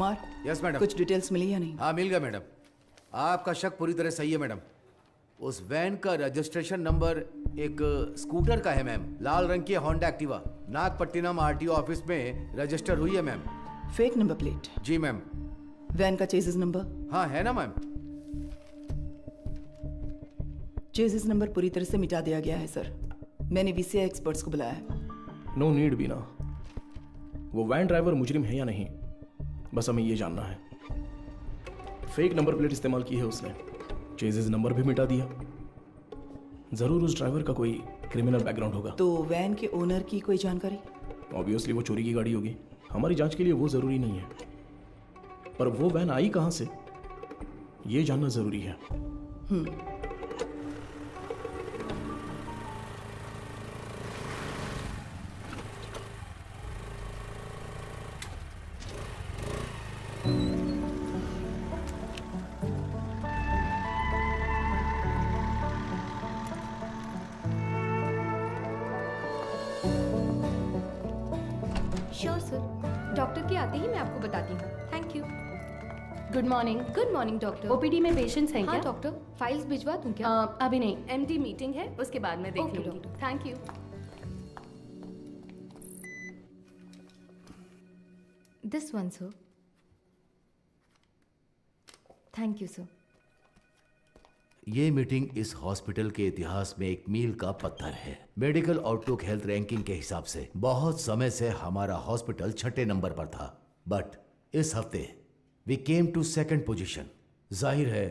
Kumar, yes madam. कुछ details मिली या नहीं? हाँ मिल गया मैडम। आपका शक पूरी तरह सही है मैडम। उस वैन का रजिस्ट्रेशन नंबर एक स्कूटर का है मैम, लाल रंग की Honda Activa. Nagapattinam RTO office में रजिस्टर हुई है मैम। Fake number plate? जी मैम। वैन का चेसिस नंबर? हाँ है ना मैम। चेसिस नंबर पूरी तरह से मिटा दिया गया है सर। मैंने वीसीआई एक्सपर्ट्स को बुलाया है। नो नीड बीना। वो वैन ड्राइवर मुजरिम है या नहीं, बस हमें ये जानना है। फेक नंबर प्लेट इस्तेमाल की है उसने, चेजिस नंबर भी मिटा दिया। जरूर उस ड्राइवर का कोई क्रिमिनल बैकग्राउंड होगा। तो वैन के ओनर की कोई जानकारी? ऑब्वियसली वो चोरी की गाड़ी होगी। हमारी जांच के लिए वो जरूरी नहीं है, पर वो वैन आई कहां से ये जानना जरूरी है। श्योर सर, डॉक्टर के आते ही मैं आपको बताती हूँ। Thank you. Good morning. Good morning doctor. OPD में पेशेंट्स हैं हाँ क्या? डॉक्टर, फाइल्स भिजवा दूँ क्या? अभी नहीं, एमडी मीटिंग है, उसके बाद मैं देख Okay, लूंगी। doctor. Thank you. This one sir. Thank you sir. ये मीटिंग इस हॉस्पिटल के इतिहास में एक मील का पत्थर है। मेडिकल आउटलुक हेल्थ रैंकिंग के हिसाब से बहुत समय से हमारा हॉस्पिटल 6ठे नंबर पर था, बट इस हफ्ते we came to 2nd position. जाहिर है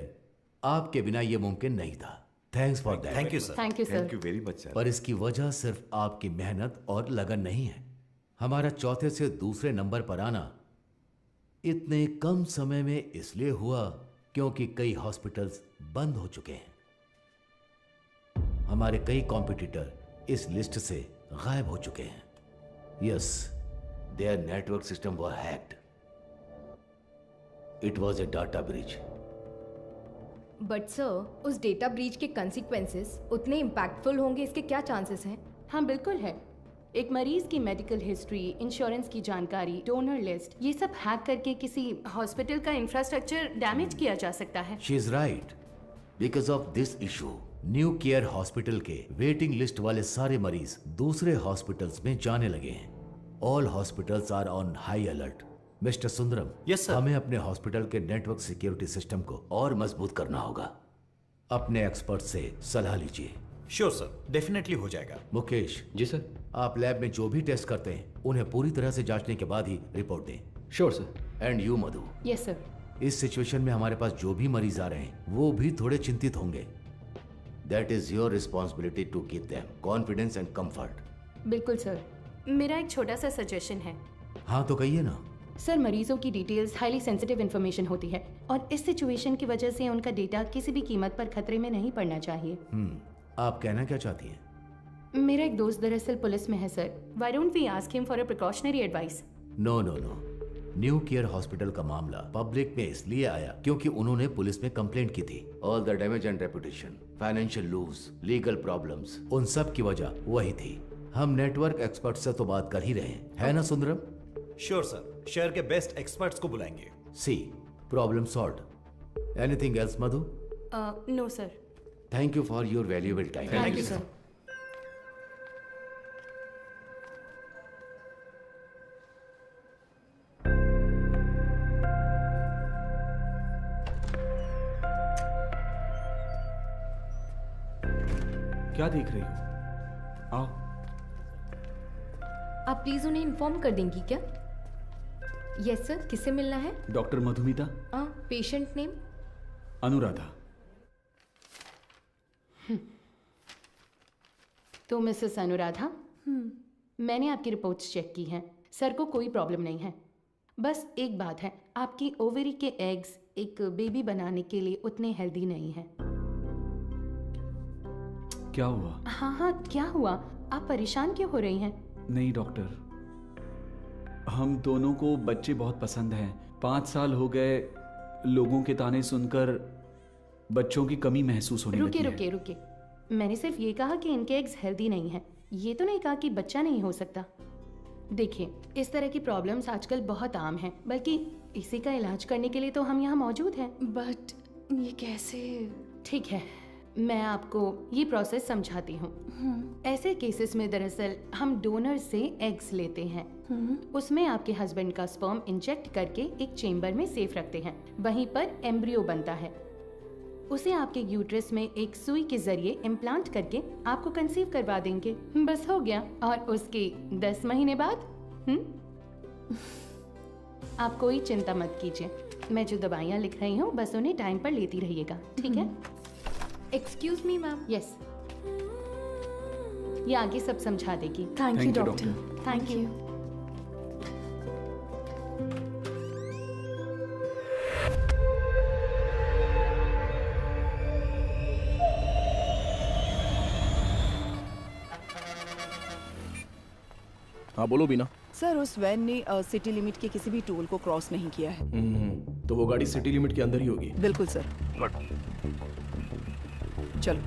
आपके बिना ये मुमकिन नहीं था। Thanks for that. Thank you sir. Thank you sir. Thank you very much sir. पर इसकी वजह सिर्फ आपकी मेहनत और लगन नहीं है। हमारा चौथे से दूसरे नंबर पर आना इतने कम समय में इसलिए हुआ क्योंकि कई हॉस्पिटल्स बंद हो चुके हैं। हमारे कई कॉम्पिटिटर इस लिस्ट से गायब हो चुके हैं। Yes, there network system were hacked. It was a data breach. But sir, उस डेटा ब्रीच के कंसिक्वेंसेस उतने इम्पैक्टफुल होंगे, इसके क्या चांसेस हैं? हाँ बिल्कुल है। एक मरीज की मेडिकल हिस्ट्री, इंश्योरेंस की जानकारी, डोनर लिस्ट, ये सब हैक करके किसी हॉस्पिटल का इंफ्रास्ट्रक्चर डैमेज किया जा सकता है। She is right. Because of this issue new care hospital के वेटिंग लिस्ट वाले सारे मरीज दूसरे हॉस्पिटल्स में जाने लगे हैं। All hospitals are on high alert. Mister Sundaram, Yes, sir. हमें अपने हॉस्पिटल के नेटवर्क सिक्योरिटी सिस्टम को और मजबूत करना होगा। अपने एक्सपर्ट से सलाह लीजिए। श्योर सर, डेफिनेटली हो जाएगा। मुकेश जी सर। आप लैब में जो भी टेस्ट करते हैं उन्हें पूरी तरह से जांचने के बाद ही रिपोर्ट दें। Sure sir. And you Madhu, yes sir. इस सिचुएशन में हमारे पास जो भी मरीज आ रहे हैं वो भी थोड़े चिंतित होंगे। That is your responsibility to give them confidence and comfort. बिल्कुल सर। मेरा एक छोटा सा सजेशन है। हाँ तो कहिए ना। सर, मरीजों की डिटेल्स हाईली सेंसिटिव इन्फॉर्मेशन होती है और इस सिचुएशन की वजह से उनका डेटा किसी भी कीमत पर खतरे में नहीं पड़ना चाहिए। आप कहना क्या चाहती हैं? मेरा एक दोस्त दरअसल पुलिस में है sir. Why don't we ask him for a precautionary advice? No no no. New care hospital का मामला पब्लिक में इसलिए आया क्योंकि उन्होंने पुलिस में कंप्लेंट की थी। All the damage and reputation, financial lose, legal problems, उन सब की वजह वही थी। हम नेटवर्क एक्सपर्ट से तो बात कर ही रहे हैं, है ना सुंदरम? श्योर सर, शहर के बेस्ट एक्सपर्ट्स को बुलाएंगे। See, problem solved. Anything else Madhu? No sir. Thank you for your valuable time. Thank you sir. क्या देख रही हो? आओ। आप प्लीज उन्हें इन्फॉर्म कर देंगी क्या? यस सर, किससे मिलना है? Doctor Madhumita. Patient name? Anuradha. तो मिसेस अनुराधा, मैंने आपकी रिपोर्ट्स चेक की हैं। सर को कोई प्रॉब्लम नहीं है। बस एक बात है, आपकी ओवरी के एग्स एक बेबी बनाने के लिए उतने हेल्दी नहीं हैं। क्या हुआ? हाँ हाँ, क्या हुआ? आप परेशान क्यों हो रही हैं? नहीं डॉक्टर, हम दोनों को बच्चे बहुत पसंद हैं। 5 साल हो गए लोगों के ताने सुनकर बच्चों की कमी महसूस होने लगी है। रुके रुके। मैंने सिर्फ ये कहा कि इनके एग्स हेल्दी नहीं हैं। ये तो नहीं कहा कि बच्चा नहीं हो सकता। देखिए, इस तरह की प्रॉब्लम्स आजकल बहुत आम हैं, बल्कि इसी का इलाज करने के लिए तो हम यहाँ मौजूद हैं। बट ये कैसे? ठीक है, मैं आपको ये प्रोसेस समझाती हूँ। ऐसे केसेस में दरअसल हम डोनर से एग्स लेते हैं, उसमें आपके हस्बैंड का स्पर्म इंजेक्ट करके एक चेम्बर में सेफ रखते हैं। वहीं पर एम्ब्रियो बनता है, उसे आपके यूट्रस में एक सुई के जरिए इम्प्लांट करके आपको कंसीव करवा देंगे। बस हो गया। और उसके 10 महीने बाद आप कोई चिंता मत कीजिए, मैं जो दवाइयाँ लिख रही हूँ बस उन्हें टाइम पर लेती रहिएगा, ठीक है? Excuse me ma'am. यस, ये आगे सब समझा देगी। Thank you Thank you, doctor. Thank you. हाँ बोलो बीना। सर उस वैन ने सिटी लिमिट के किसी भी टोल को क्रॉस नहीं किया है। तो वो गाड़ी सिटी लिमिट के अंदर ही होगी। बिल्कुल सर। चलो।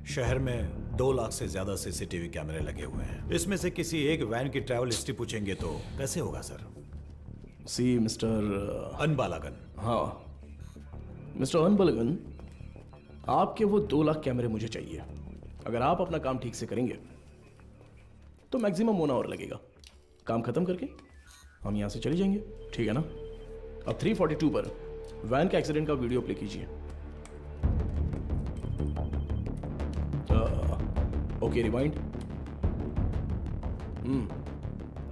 शहर में 2 लाख से ज्यादा सीसीटीवी कैमरे लगे हुए हैं। इसमें से किसी एक वैन की ट्रैवल हिस्ट्री पूछेंगे तो कैसे होगा सर? सी मिस्टर अनबालागन। हाँ मिस्टर अनबलगन, आपके वो 2 लाख कैमरे मुझे चाहिए। अगर आप अपना काम ठीक से करेंगे तो मैक्सिमम 1 आवर लगेगा। काम खत्म करके हम यहाँ से चले जाएंगे, ठीक है ना? अब 342 पर वैन के एक्सीडेंट का वीडियो प्ले कीजिए। Okay rewind.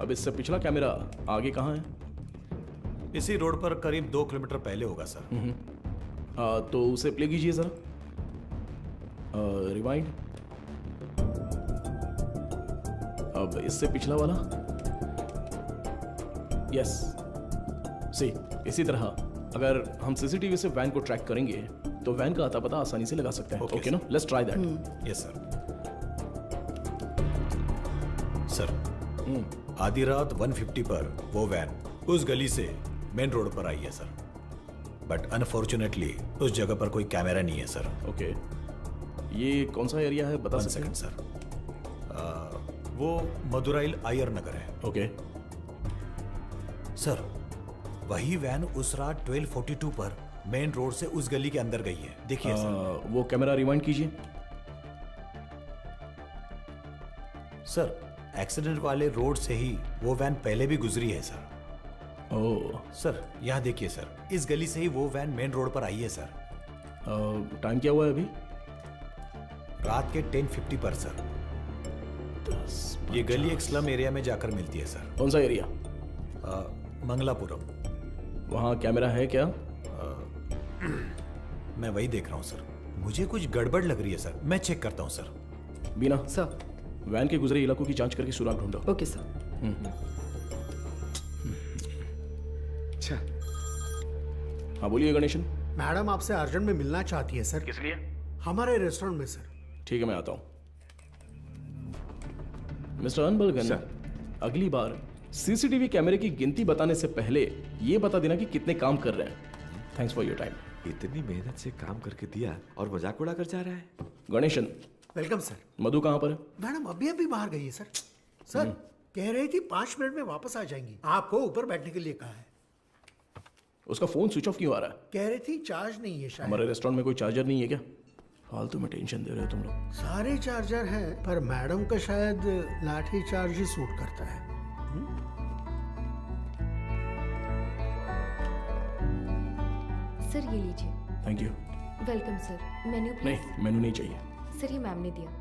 अब इससे पिछला कैमरा आगे कहाँ है? इसी रोड पर करीब 2 किलोमीटर पहले होगा सर। तो उसे प्ले कीजिए जरा। रिवाइंड। अब इससे पिछला वाला। यस सी, इसी तरह अगर हम सीसीटीवी से वैन को ट्रैक करेंगे तो वैन का आता पता आसानी से लगा सकते हैं। Okay, ओके ना? Let's try that. Yes sir. Sir आधी रात 150 पर वो वैन उस गली से मेन रोड पर आई है सर, बट अनफॉर्चुनेटली उस जगह पर कोई कैमरा नहीं है सर। ओके, ये कौन सा एरिया है बता 1 सकते हैं? Second sir. वो मदुराइल आयर नगर है ओके, सर। वही वैन उस रात 1242 पर मेन रोड से उस गली के अंदर गई है, देखिए सर। वो कैमरा रिवाइंड कीजिए। सर एक्सीडेंट वाले रोड से ही वो वैन पहले भी गुजरी है सर। ओह, सर यहाँ देखिए सर, इस गली से ही वो वैन मेन रोड पर आई है सर। टाइम क्या हुआ है अभी? रात के 10:50 पर सर। ये गली एक स्लम एरिया में जाकर मिलती है सर। कौन सा एरिया? मंगलापुरम। वहाँ कैमरा है क्या? मैं वही देख रहा हूँ सर, मुझे कुछ गड़बड़ लग रही है सर, मैं चेक करता हूँ सर। बीना, सर। वैन के गुजरे इलाकों की जांच करके सुराग ढूंढो। Okay sir. अच्छा हाँ बोलिए गणेशन। मैडम आपसे अर्जेंट में मिलना चाहती है सर। किस लिए? हमारे रेस्टोरेंट में सर। ठीक है, मैं आता हूँ। Mister Anbalagan, sir. अगली बार सीसीटीवी कैमरे की गिनती बताने से पहले ये बता देना कि कितने काम कर रहे हैं। Thanks for your time. इतनी मेहनत से काम करके दिया और मजाक उड़ा कर जा रहा है। Ganesan, welcome sir. मधु कहाँ पर है? मैडम अभी अभी बाहर गई है सर। सर कह रही थी 5 मिनट में वापस आ जाएंगी, आपको ऊपर बैठने के लिए कहा है। उसका फोन स्विच ऑफ क्यों आ रहा है? कह रही थी चार्ज नहीं है शायद। हमारे रेस्टोरेंट में कोई चार्जर नहीं है क्या? फालतू में टेंशन दे रहे हो तुम लोग। सारे चार्जर हैं, पर मैडम का शायद लाठी चार्ज ही सूट करता है। सर ये लीजिए। Thank you. Welcome sir. Menu please. नहीं, मेनू नहीं चाहिए। सर ये मैम ने दिया।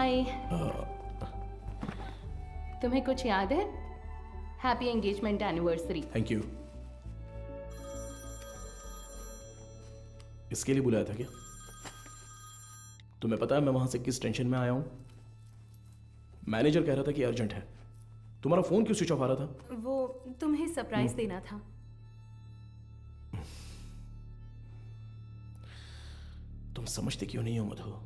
हाय। तुम्हें कुछ याद है? Happy engagement anniversary. Thank you. इसके लिए बुलाया था क्या? तुम्हें पता है मैं वहां से किस टेंशन में आया हूं? मैनेजर कह रहा था कि अर्जेंट है। तुम्हारा फोन क्यों स्विच ऑफ आ रहा था? वो तुम्हें सरप्राइज देना था। तुम समझते क्यों नहीं हो मधु?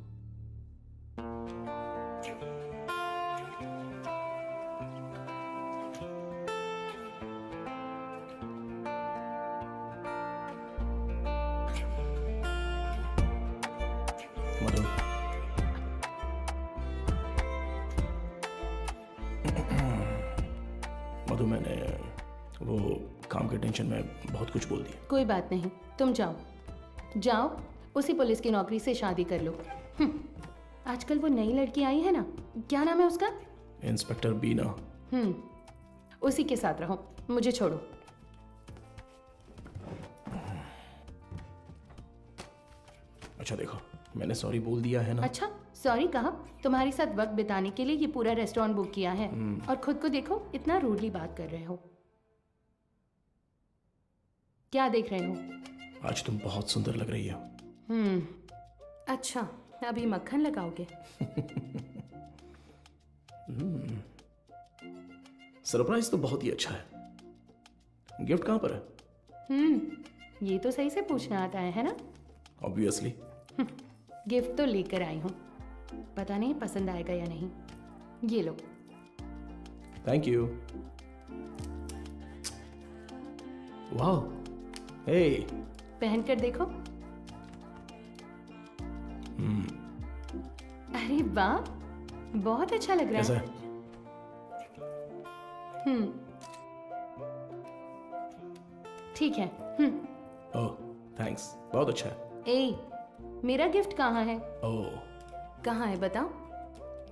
मधु, मधु, मैंने वो काम के टेंशन में बहुत कुछ बोल दिया। कोई बात नहीं, तुम जाओ जाओ, उसी पुलिस की नौकरी से शादी कर लो। आजकल वो नई लड़की आई है ना, क्या नाम है उसका? इंस्पेक्टर बीना। उसी के साथ रहो, मुझे छोड़ो। अच्छा देखो, मैंने सॉरी बोल दिया है ना। अच्छा, सॉरी कहा? तुम्हारे साथ वक्त बिताने के लिए ये पूरा रेस्टोरेंट बुक किया है और खुद को देखो, इतना रूडली बात कर रहे हो। क्या देख रहे हो? आज तुम बहुत सुंदर लग रही हो। अच्छा, अभी मक्खन लगाओगे? सरप्राइज तो बहुत ही अच्छा है। गिफ्ट कहाँ पर है? ये तो सही से पूछना आता है ना? ऑब्वियसली। गिफ्ट तो लेकर आई हूँ, पता नहीं पसंद आएगा या नहीं। ये लो। Thank you. वाह, हे, पहन कर देखो। अरे वाह, बहुत अच्छा लग रहा कैसा है। है? ठीक है। ओह, थैंक्स, बहुत अच्छा है। ए, मेरा गिफ्ट कहाँ है? ओह, कहाँ है बताओ?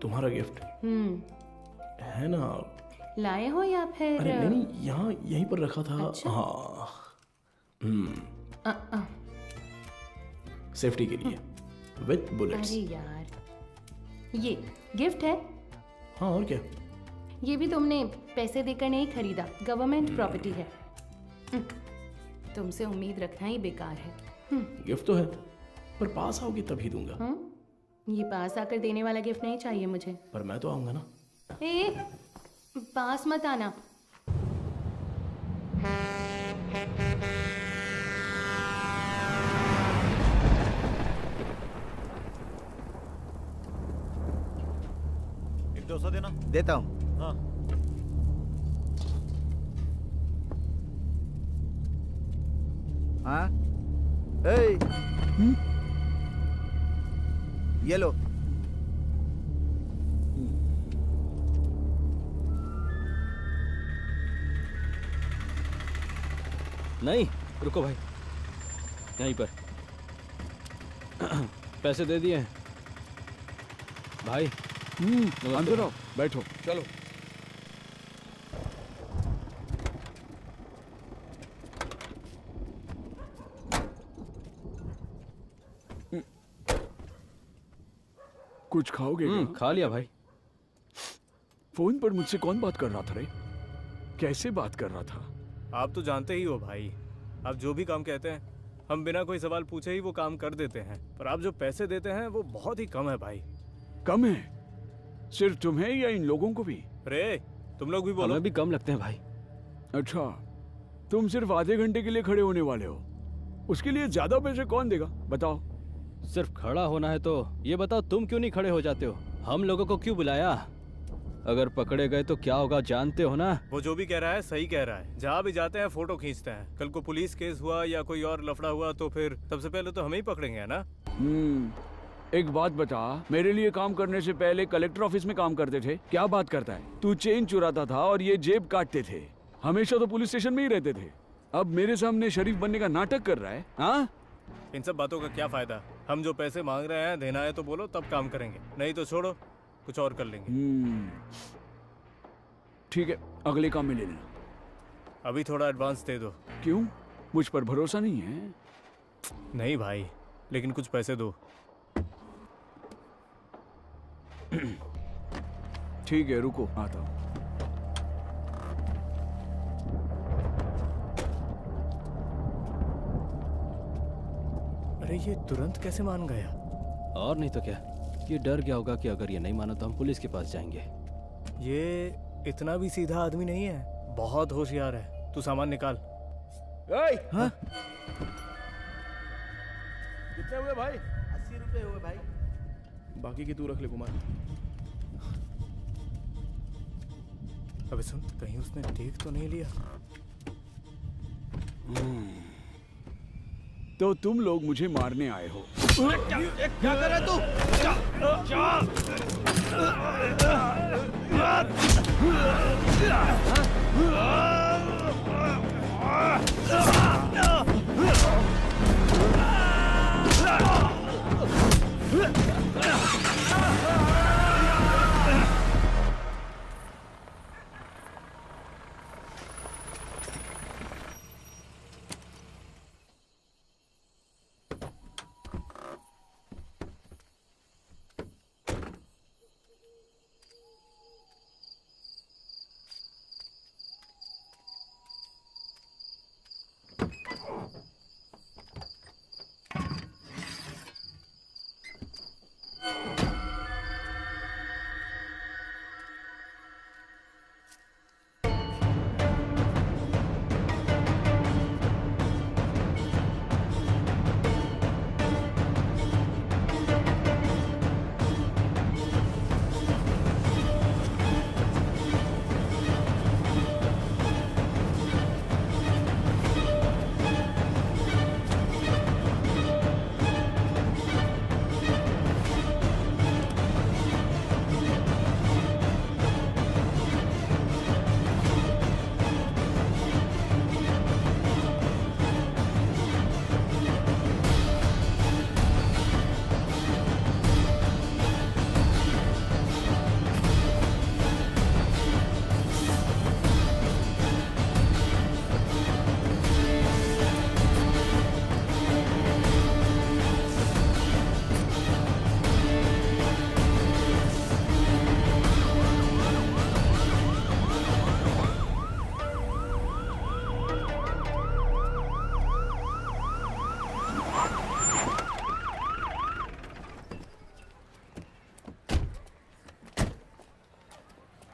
तुम्हारा गिफ्ट है ना? लाए हो या फिर? अरे नहीं नहीं, यहाँ यहीं पर रखा था। अच्छा? हाँ, अ, सेफ्टी के लिए विथ बुलेट्स। अरे यार, ये गिफ्ट है? हाँ, और क्या? ये भी तुमने पैसे देकर नहीं खरीदा, गवर्नमेंट प्रॉपर्टी है। तुमसे उम्मीद रखना ही बेकार है। गिफ्ट तो है, पर पास आओगे तभी दूंगा। ये पास आकर देने वाला गिफ्ट नहीं चाहिए मुझे। पर मैं तो आऊंगा ना। ए, पास मत आना। एक 200 देना। देता हूँ। हाँ, हाँ, ए, ये लो। नहीं, रुको भाई, यहीं पर पैसे दे दिए हैं भाई। अंदर आओ, बैठो। चलो। कुछ खाओगे क्या? खा लिया भाई। फोन पर मुझसे कौन बात कर रहा था रे? कैसे बात कर रहा था? आप तो जानते ही हो भाई, आप जो भी काम कहते हैं हम बिना कोई सवाल पूछे ही वो काम कर देते हैं, पर आप जो पैसे देते हैं वो बहुत ही कम है भाई। कम है? सिर्फ तुम्हें या इन लोगों को भी? रे, तुम लोग भी बोलो। हमें भी कम लगते हैं भाई। अच्छा, तुम सिर्फ आधे घंटे के लिए खड़े होने वाले हो, उसके लिए ज्यादा पैसे कौन देगा बताओ? सिर्फ खड़ा होना है तो ये बताओ, तुम क्यों नहीं खड़े हो जाते हो? हम लोगों को क्यों बुलाया? अगर पकड़े गए तो क्या होगा जानते हो ना? वो जो भी कह रहा है सही कह रहा है। जहाँ भी जाते हैं फोटो खींचते हैं। कल को पुलिस केस हुआ या कोई और लफड़ा हुआ तो फिर सबसे पहले तो हमें ही पकड़ेंगे, है ना? एक बात बता, मेरे लिए काम करने से पहले कलेक्टर ऑफिस में काम करते थे, क्या बात करता है? तू चेन चुराता था और ये जेब काटते थे, हमेशा तो पुलिस स्टेशन में ही रहते थे, अब मेरे सामने शरीफ बनने का नाटक कर रहा है। हाँ, इन सब बातों का क्या फायदा? हम जो पैसे मांग रहे हैं, देना है तो बोलो, तब काम करेंगे, नहीं तो छोड़ो, कुछ और कर लेंगे। ठीक है, अगले काम में ले लेना। अभी थोड़ा एडवांस दे दो। क्यों? मुझ पर भरोसा नहीं है? नहीं भाई, लेकिन कुछ पैसे दो। ठीक है, रुको, आता हूँ। अरे ये तुरंत कैसे मान गया? और नहीं तो क्या, ये डर गया होगा कि अगर ये नहीं माना तो हम पुलिस के पास जाएंगे। ये इतना भी सीधा आदमी नहीं है, बहुत होशियार है। तू सामान निकाल। हाँ? कितने हुए भाई? 80 रुपए हुए भाई। बाकी की तू रख ले कुमार। अबे सुन, कहीं उसने देख तो नहीं लिया? तो तुम लोग मुझे मारने आए हो। क्या कर रहा है तू?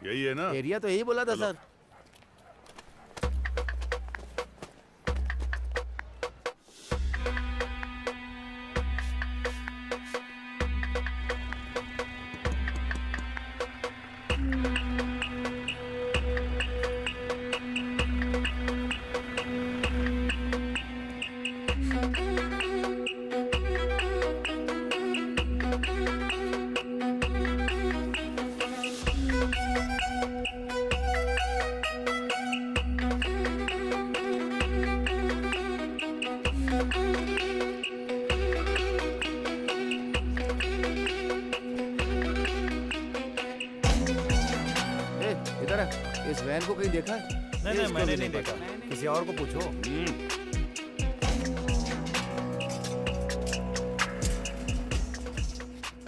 यही है ना? एरिया तो यही बोला था सर। इस वैन को कहीं देखा है? नहीं, मैंने नहीं देखा। किसी और को पूछो।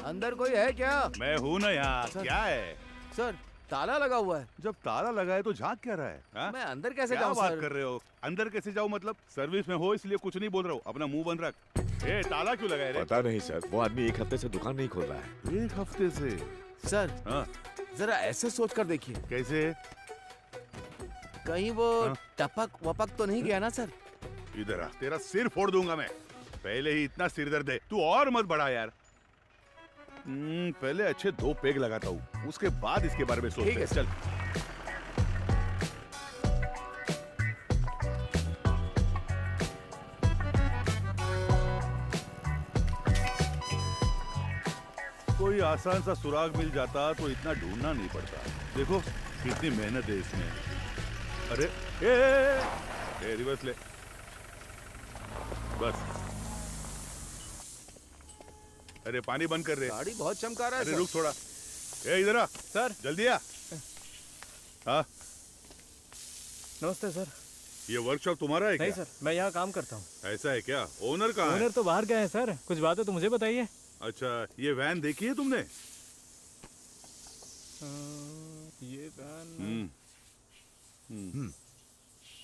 अंदर कोई है क्या? मैं हूँ ना यहाँ। क्या है सर? ताला लगा हुआ है। जब ताला लगा है तो झांक क्या रहा है? हा? मैं अंदर कैसे क्या जाऊँ बात सर? कर रहे हो? अंदर कैसे जाऊँ मतलब? सर्विस में हो इसलिए कुछ नहीं बोल रहा हूँ। अपना मुंह बंद रख। ए, ताला क्यों लगाए रे? पता नहीं सर, वो आदमी एक हफ्ते से दुकान नहीं खोल रहा है। 1 हफ्ते से? सर हाँ? जरा ऐसे सोच कर देखिए, कैसे? कहीं वो हाँ? टपक वपक तो नहीं गया ना सर? इधर आ, तेरा सिर फोड़ दूंगा मैं। पहले ही इतना सिर दर्द है, तू और मत बढ़ा यार। पहले अच्छे 2 पेग लगाता हूँ, उसके बाद इसके बारे में सोचते हैं। चल। कोई आसान सा सुराग मिल जाता तो इतना ढूंढना नहीं पड़ता। देखो कितनी मेहनत है इसमें। अरे ए, रिवर्स ले। बस। अरे पानी बंद कर रहे। गाड़ी बहुत चमका रहा है। अरे रुक थोड़ा। ए इधर आ सर। जल्दी आ। हाँ नमस्ते सर। ये वर्कशॉप तुम्हारा है क्या? नहीं सर, मैं यहाँ काम करता हूँ। ऐसा है क्या? ओनर कहाँ है? तो बाहर गए हैं सर। कुछ बात है तो मुझे बताइए। अच्छा, ये वैन देखी है तुमने? ये वैन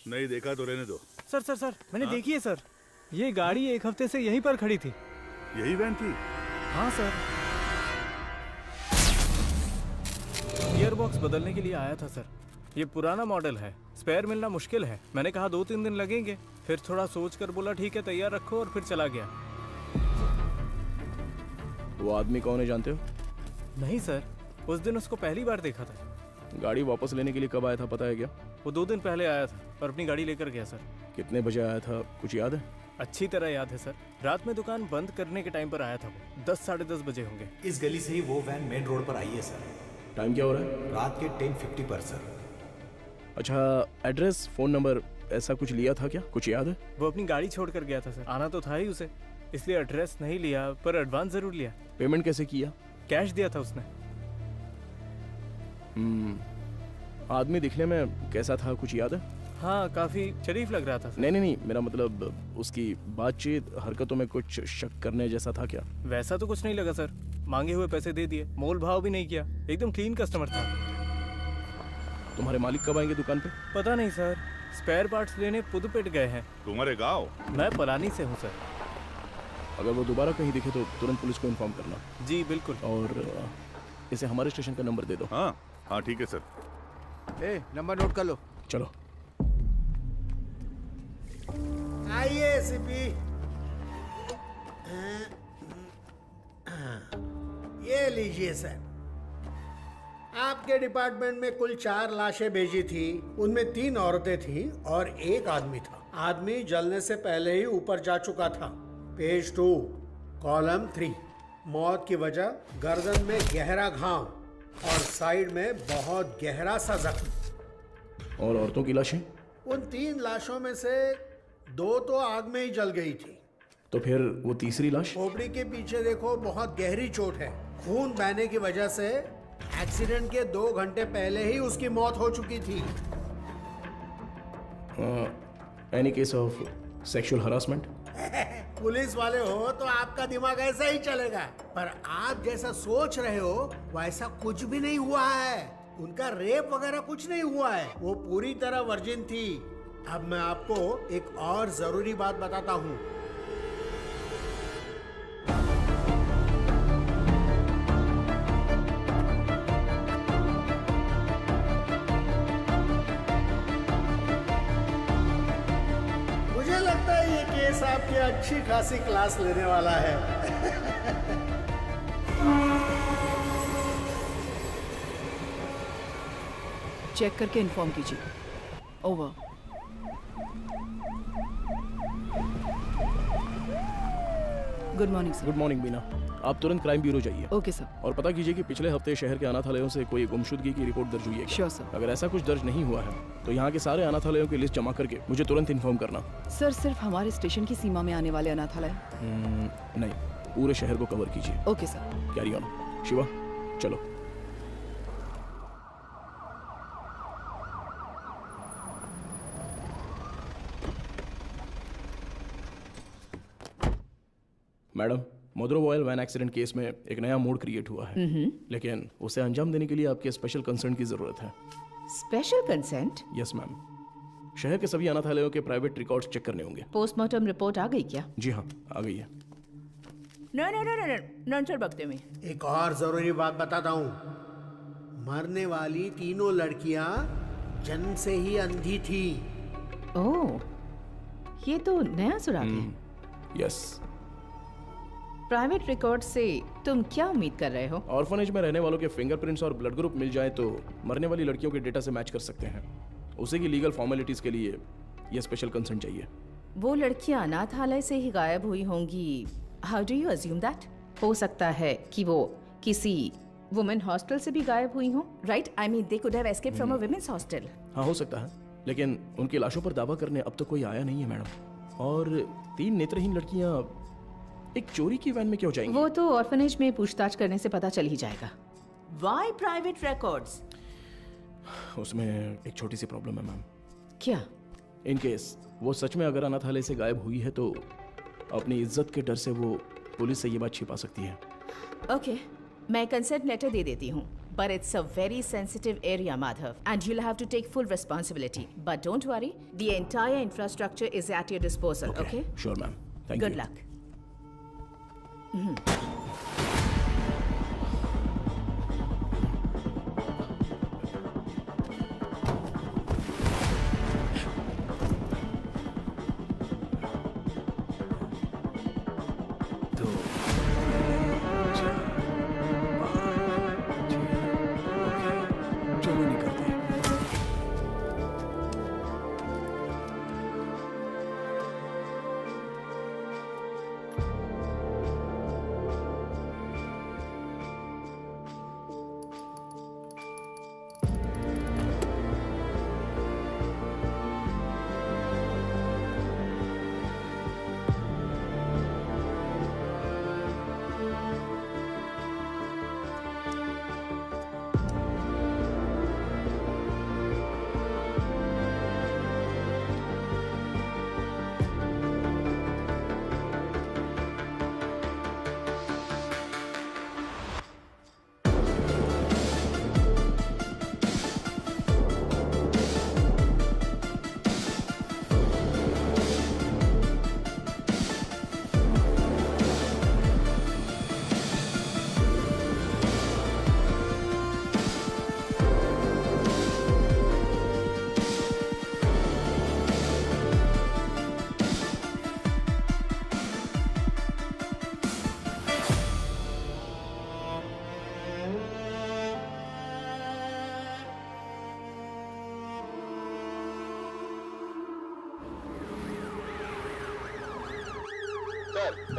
नहीं देखा तो रहने दो। सर सर सर मैंने देखी है सर, ये गाड़ी एक हफ्ते से यहीं पर खड़ी थी। यही वैन थी? हाँ सर, गियर बॉक्स बदलने के लिए आया था सर। ये पुराना मॉडल है, स्पेयर मिलना मुश्किल है। मैंने कहा 2-3 दिन लगेंगे, फिर थोड़ा सोच कर बोला ठीक है तैयार रखो, और फिर चला गया। वो आदमी कौन है जानते हो? नहीं सर, उस दिन उसको पहली बार देखा था। गाड़ी वापस लेने के लिए कब आया था पता है क्या? वो 2 दिन पहले आया था और अपनी गाड़ी लेकर गया सर। कितने बजे आया था कुछ याद है? अच्छी तरह याद है सर, रात में दुकान बंद करने के टाइम पर आया था वो। 10-10:30 बजे होंगे। इस गली से ही वो वैन मेन रोड पर आई है सर। टाइम क्या हो रहा है? रात के 10:50 पर सर। अच्छा, एड्रेस, फोन नंबर ऐसा कुछ लिया था क्या? कुछ याद है? वो अपनी गाड़ी छोड़ कर गया था सर, आना तो था ही उसे, इसलिए एड्रेस नहीं लिया, पर एडवांस जरूर लिया। पेमेंट कैसे किया? कैश दिया था उसने। आदमी दिखने में कैसा था कुछ याद है? हाँ, काफी शरीफ लग रहा था सर। नहीं, मेरा मतलब उसकी बातचीत, हरकतों में कुछ शक करने जैसा था क्या? वैसा तो कुछ नहीं लगा सर, मांगे हुए पैसे दे दिए, मोल भाव भी नहीं किया, एकदम क्लीन कस्टमर था। तुम्हारे मालिक कब आएंगे दुकान पे? पता नहीं सर, स्पेयर पार्ट्स लेने पुदुपेट गए हैं। तुम्हारे गाँव? मैं पलानी से हूँ सर। अगर वो दोबारा कहीं दिखे तो तुरंत पुलिस को इन्फॉर्म करना। जी बिल्कुल। और इसे हमारे स्टेशन का नंबर दे दो। हाँ ठीक है सर। नंबर नोट कर लो। चलो आइए सीपी। ये लीजिए सर, आपके डिपार्टमेंट में कुल 4 लाशें भेजी थी, उनमें 3 औरतें थीं और 1 आदमी था। आदमी जलने से पहले ही ऊपर जा चुका था। पेज 2 कॉलम 3, मौत की वजह गर्दन में गहरा घाव और साइड में बहुत गहरा सा जख्म। और औरतों की लाशें? उन 3 लाशों में से 2 तो आग में ही जल गई थी। तो फिर वो तीसरी लाश? खोपड़ी के पीछे देखो, बहुत गहरी चोट है। खून बहने की वजह से एक्सीडेंट के 2 घंटे पहले ही उसकी मौत हो चुकी थी। Any case of sexual harassment? Police वाले हो तो आपका दिमाग ऐसा ही चलेगा, पर आप जैसा सोच रहे हो वैसा कुछ भी नहीं हुआ है। उनका रेप वगैरह कुछ नहीं हुआ है, वो पूरी तरह वर्जिन थी। अब मैं आपको एक और जरूरी बात बताता हूँ। मुझे लगता है ये केस आपकी अच्छी खासी क्लास लेने वाला है। चेक करके इन्फॉर्म कीजिए। Over. Good morning sir. Good morning Beena, आप तुरंत क्राइम ब्यूरो जाइए। Okay sir. और पता कीजिए कि पिछले हफ्ते शहर के अनाथालयों से कोई गुमशुदगी की रिपोर्ट दर्ज हुई है क्या? Sure sir. अगर ऐसा कुछ दर्ज नहीं हुआ है तो यहाँ के सारे अनाथालयों की लिस्ट जमा करके मुझे तुरंत इन्फॉर्म करना। सर, सिर्फ हमारे स्टेशन की सीमा में आने वाले अनाथालय? नहीं, पूरे शहर को कवर कीजिए। Okay sir. Carry on. Shiva चलो। मैडम, मदुरो ऑयल वैन एक्सीडेंट केस में एक नया मोड क्रिएट हुआ है, लेकिन उसे अंजाम देने के लिए आपके स्पेशल कंसर्न की जरूरत है। Special consent? यस मैम, शहर के सभी अनाथालयों के प्राइवेट रिकॉर्ड्स चेक करने होंगे। पोस्टमार्टम रिपोर्ट आ गई क्या? जी हाँ, आ गई है। नंतर बकते में एक और जरूरी बात बताता हूँ, मरने वाली तीनों लड़कियां जन्म से ही अंधी थी। ओह, ये तो नया सुराग है। यस। प्राइवेट रिकॉर्ड से तुम क्या उम्मीद कर रहे हो? ऑर्फनेज में रहने वालों के फिंगरप्रिंट्स और ब्लड ग्रुप मिल जाए तो मरने वाली लड़कियों के डेटा से मैच कर सकते हैं। उसे की लीगल फॉर्मेलिटीज के लिए यह स्पेशल कंसर्न चाहिए। वो लड़कियां अनाथालय से ही गायब हुई होंगी। How do you assume that? हो सकता है कि वो किसी वुमेन हॉस्टल से भी गायब हुई हो, right? I mean they could have escaped from a women's hostel. हाँ, हो सकता है, लेकिन उनकी लाशों पर दावा करने अब तक कोई आया नहीं है मैडम। और 3 नेत्रहीन लड़कियां एक चोरी की वैन में क्यों जाएंगी? वो तो ऑर्फनेज में पूछताछ करने से पता चल ही जाएगा। Why private records? उसमें एक छोटी सी प्रॉब्लम है मैम। क्या? इन केस वो सच में अगर अनाथालय से गायब हुई है तो अपनी इज्जत के डर से वो पुलिस से ये बात छिपा सकती है। ओके, मैं कंसेंट लेटर दे देती हूँ। But it's a very sensitive area, Madhav, and you'll have to take full responsibility. But don't worry, the entire infrastructure is at your disposal, okay? Sure, ma'am. Thank you. Good luck.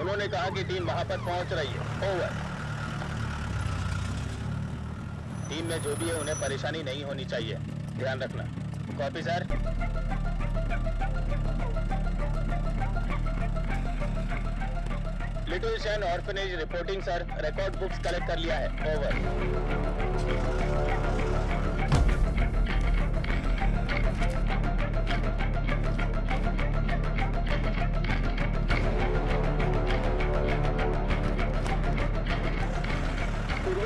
उन्होंने कहा कि team वहां पर पहुंच रही है। Over. Team में जो भी है उन्हें परेशानी नहीं होनी चाहिए, ध्यान रखना। Copy sir. Little Shane orphanage reporting sir, record books collect कर लिया है। ओवर।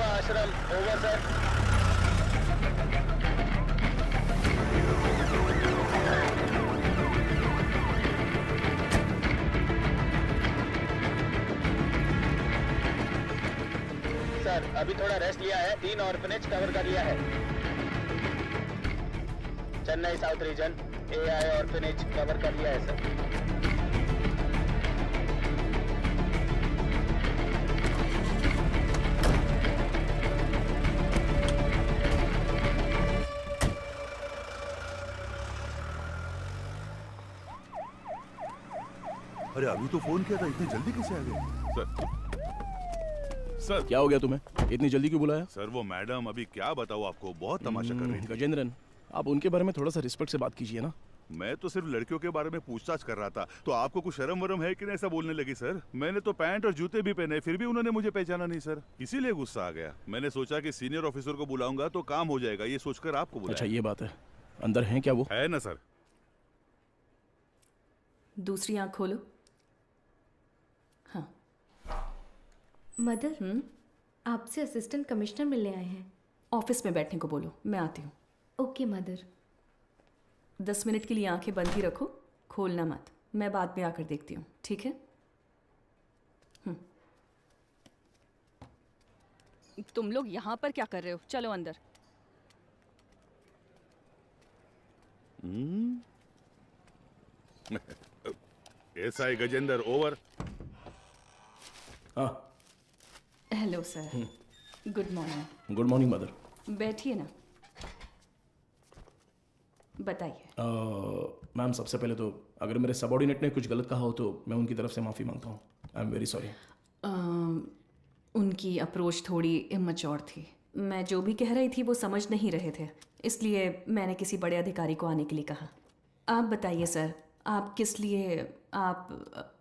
आश्रम ओवर सर। सर अभी थोड़ा रेस्ट लिया है, 3 ऑर्फनेज कवर कर लिया है। Chennai south region AI orphanage cover कर लिया है सर। अरे अभी तो फोन किया था, इतनी जल्दी कैसे आ गए? सर क्या हो गया तुम्हें? इतनी जल्दी क्यों बुलाया? सर वो मैडम, अभी क्या बताऊँ आपको, बहुत तमाशा कर रही थी। गजेंद्रन, आप उनके बारे में थोड़ा सा रिस्पेक्ट से बात कीजिए ना। मैं तो सिर्फ लड़कियों के बारे में पूछताछ कर रहा था, तो आपको कुछ शर्म वरम है कि नहीं ऐसा बोलने लगी? सर मैंने तो पैंट और जूते भी पहने, फिर भी उन्होंने मुझे पहचाना नहीं सर, इसीलिए गुस्सा आ गया। मैंने सोचा कि सीनियर ऑफिसर को बुलाऊंगा तो काम हो जाएगा, ये सोचकर आपको बुलाया। अच्छा ये बात है, अंदर है क्या वो? है ना सर। दूसरी आंख खोलो। हाँ मदर, आपसे असिस्टेंट कमिश्नर मिलने आए हैं। ऑफिस में बैठने को बोलो, मैं आती हूँ। Okay mother. 10 मिनट के लिए आंखें बंद ही रखो, खोलना मत। मैं बाद में आकर देखती हूँ, ठीक है? तुम लोग यहाँ पर क्या कर रहे हो? चलो अंदर। SI Gajendra over. हाँ hello sir, good morning. Good morning mother. बैठिए ना, बताइए। मैम सबसे पहले तो अगर मेरे सबऑर्डिनेट ने कुछ गलत कहा हो तो मैं उनकी तरफ से माफ़ी मांगता हूँ। I am very sorry. उनकी अप्रोच थोड़ी इमैच्योर थी। मैं जो भी कह रही थी वो समझ नहीं रहे थे, इसलिए मैंने किसी बड़े अधिकारी को आने के लिए कहा। आप बताइए सर, आप किस लिए आप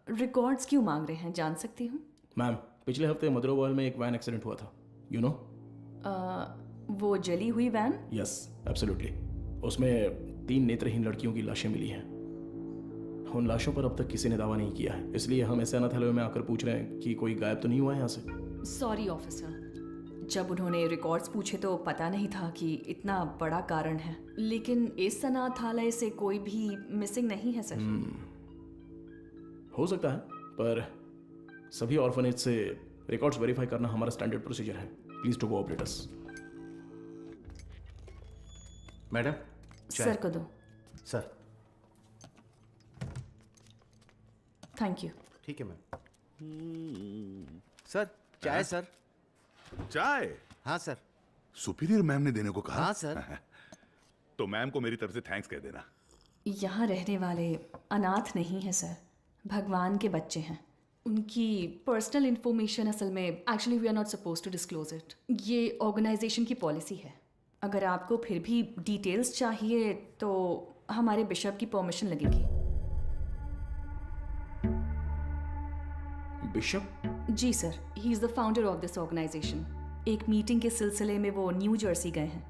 रिकॉर्ड्स क्यों मांग रहे हैं, जान सकती हूँ? मैम पिछले हफ्ते मदरोवाल में एक वैन एक्सीडेंट हुआ था, यू नो? वो जली हुई वैन? Yes absolutely. उसमें 3 नेत्रहीन लड़कियों की लाशें मिली हैं। उन लाशों पर अब तक किसी ने दावा नहीं किया है, इसलिए हम ऐसे अनाथालय में आकर पूछ रहे हैं कि कोई गायब तो नहीं हुआ है यहाँ से। सॉरी ऑफिसर, जब उन्होंने रिकॉर्ड्स पूछे तो पता नहीं था कि इतना बड़ा कारण है, लेकिन इस अनाथालय से कोई भी मिसिंग नहीं है सर। हो सकता है, पर सभी ऑर्फनेज से रिकॉर्ड्स वेरीफाई करना हमारा स्टैंडर्ड प्रोसीजर है। Please to cooperate us. Madam sir को दो। Sir thank you. ठीक है मैम। सर चाय सर। चाय? हाँ सर। सुपीरियर मैम ने देने को कहा? हाँ सर। तो मैम को मेरी तरफ से थैंक्स कह देना। यहाँ रहने वाले अनाथ नहीं है सर, भगवान के बच्चे हैं। उनकी पर्सनल इंफॉर्मेशन असल में actually we are not suppose to disclose it. ये ऑर्गेनाइजेशन की पॉलिसी है। अगर आपको फिर भी डिटेल्स चाहिए तो हमारे बिशप की परमिशन लगेगी। बिशप? जी sir, he is the founder of this organisation. एक मीटिंग के सिलसिले में वो न्यू जर्सी गए हैं।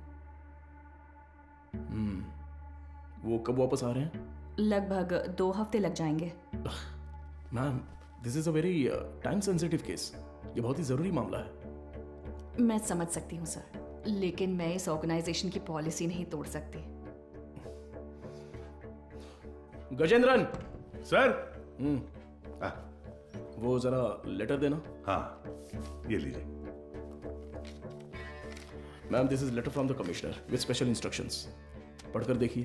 वो कब वापस आ रहे हैं? लगभग 2 हफ्ते लग जाएंगे। Ma'am, this is a very time sensitive case. ये बहुत ही जरूरी मामला है। मैं समझ सकती हूँ सर, लेकिन मैं इस ऑर्गेनाइजेशन की पॉलिसी नहीं तोड़ सकती। गजेंद्रन सर। वो जरा लेटर देना। हाँ, ये लीजिए। Ma'am, this is letter from the commissioner with special instructions. पढ़कर देखिए।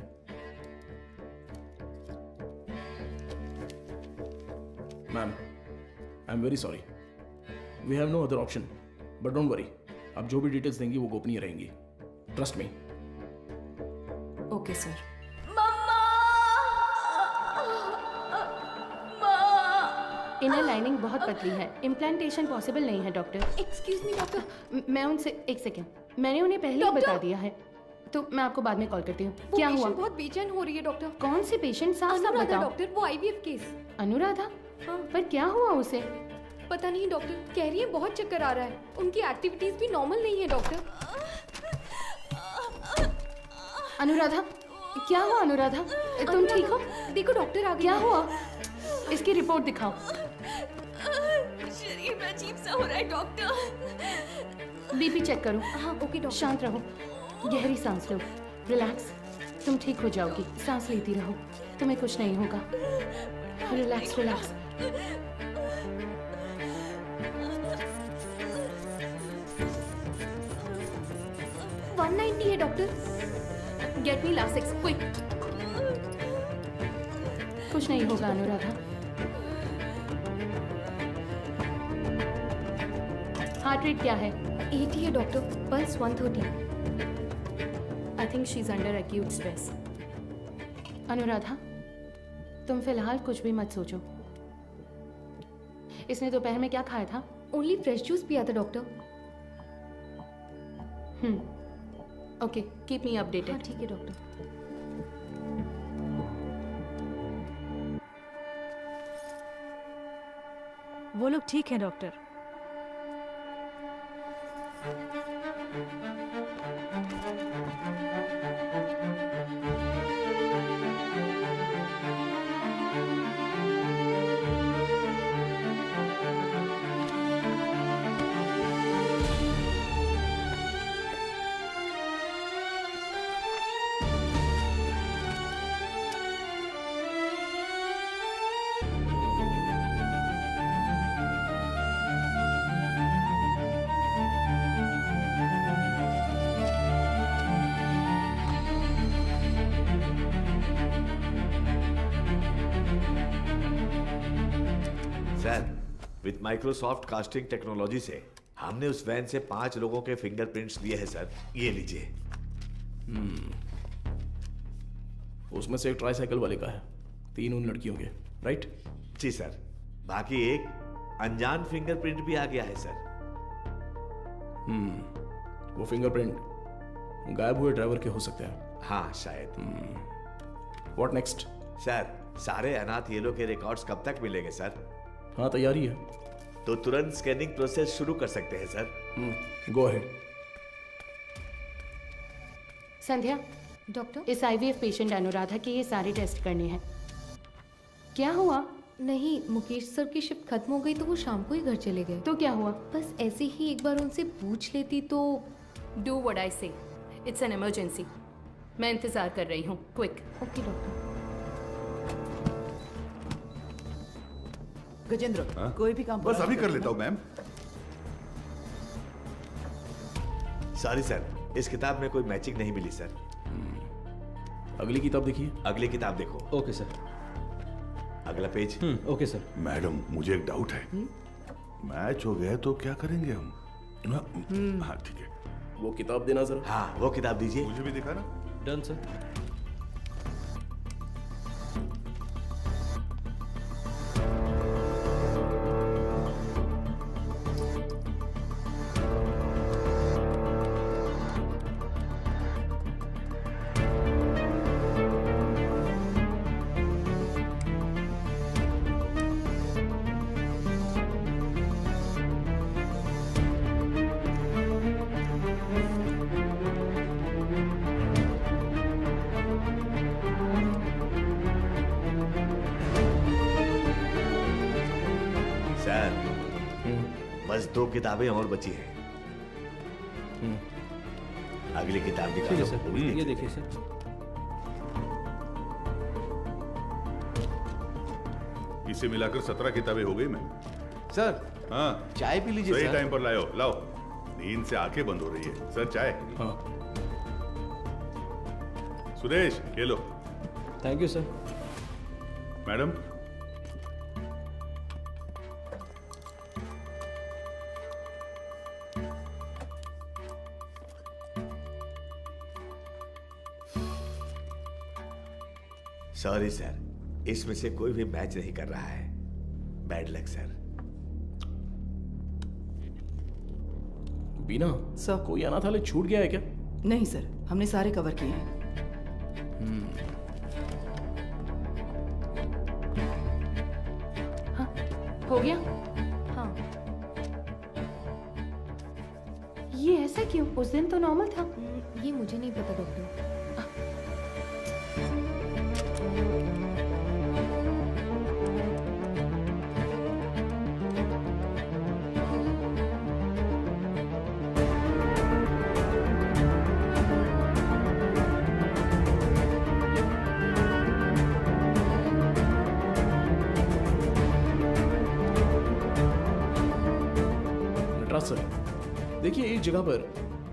Ma'am, I am very sorry, we have no other option, but don't worry, आप जो भी डिटेल्स देंगी वो गोपनीय रहेंगी। Trust me. Okay sir. Inner lining बहुत पतली है, इम्प्लांटेशन पॉसिबल नहीं है डॉक्टर। Excuse me doctor. मैं उनसे एक सेकेंड, मैंने उन्हें पहले ही बता दिया है, तो मैं आपको बाद में कॉल करती हूँ। क्या हुआ? बहुत बेचैन हो रही है डॉक्टर। कौन सी पेशेंट? साफ साफ अनुराधा बताओ। डॉक्टर, वो आईवीएफ केस। अनुराधा? हाँ। पर क्या हुआ उसे? पता नहीं डॉक्टर, कह रही है बहुत चक्कर आ रहा है। उनकी एक्टिविटीज भी नॉर्मल नहीं है डॉक्टर। अनुराधा, क्या हुआ अनुराधा? तुम ठीक हो? देखो डॉक्टर आ गए। क्या हुआ? इसकी रिपोर्ट दिखाओ। शरीर में अजीब सा हो रहा है डॉक्टर। बीपी चेक करो। हाँ ओके डॉक्टर। शांत रहो, गहरी सांस लो, रिलैक्स। तुम ठीक हो जाओगी, सांस लेती रहो, तुम्हें कुछ नहीं होगा। Relax relax. है doctor. Get me Lasix quick. कुछ नहीं होगा अनुराधा। हार्ट रेट क्या है? 80 है doctor, pulse 130। I think she is under acute stress. Anuradha, तुम फिलहाल कुछ भी मत सोचो। इसने दोपहर में क्या खाया था? ओनली फ्रेश जूस पिया था doctor. Okay, keep me updated. हाँ ठीक है डॉक्टर। वो लोग ठीक है doctor. With Microsoft casting technology से हमने उस वैन से 5 लोगों के फिंगरप्रिंट्स लिए हैं सर। ये लीजिए। उसमें से एक ट्राईसाइकिल वाले का है, 3 उन लड़कियों के, राइट? जी सर। बाकी एक अनजान फिंगरप्रिंट भी आ गया है सर। वो फिंगरप्रिंट गायब हुए ड्राइवर के हो सकते हैं। हाँ शायद। What next? सर, सारे अनाथ येलो के रिकॉर्ड्स कब तक मिलेंगे सर? हाँ, तैयारी है। तो तुरंत स्कैनिंग प्रोसेस शुरू कर सकते हैं sir. Go ahead. Sandhya, doctor, इस आईवीएफ पेशेंट अनुराधा के ये सारे टेस्ट करने हैं। क्या हुआ? नहीं, मुकेश सर की शिफ्ट खत्म हो गई तो वो शाम को ही घर चले गए। तो क्या हुआ? बस ऐसे ही एक बार उनसे पूछ लेती तो। डू व्हाट आई से, इट्स एन इमरजेंसी। मैं इंतजार कर रही हूँ, क्विक। Okay doctor. गजेंद्र, कोई भी काम बस अभी कर लेता हूँ मैम। सॉरी सर, इस किताब में कोई मैचिंग नहीं मिली सर। अगली किताब देखिए। अगली किताब देखो। Okay sir. अगला पेज। Okay sir. मैडम मुझे एक डाउट है, मैच हो गया तो क्या करेंगे हम? हाँ ठीक है। वो किताब देना जरा। हाँ वो किताब दीजिए। मुझे भी दिखा ना। Done sir. सर बस 2 किताबें और बची हैं। अगली किताब दिखा ठीक है दो। सर, ये देखिए सर। इसे मिलाकर 17 किताबें हो गई मैम। सर हाँ चाय पी लीजिए सही सर। टाइम पर लाओ लाओ, नींद से आंखें बंद हो रही है। सर चाय। हाँ सुरेश ये लो। Thank you sir. Madam sorry sir, इसमें से कोई भी मैच नहीं कर रहा है। Bad luck sir. Beena sir, कोई अनाथालय छूट गया है क्या? नहीं सर, हमने सारे कवर किए हैं। हो गया? हाँ। ये ऐसा क्यों? उस दिन तो नॉर्मल था। ये मुझे नहीं पता डॉक्टर। नटराज सर, देखिए एक जगह पर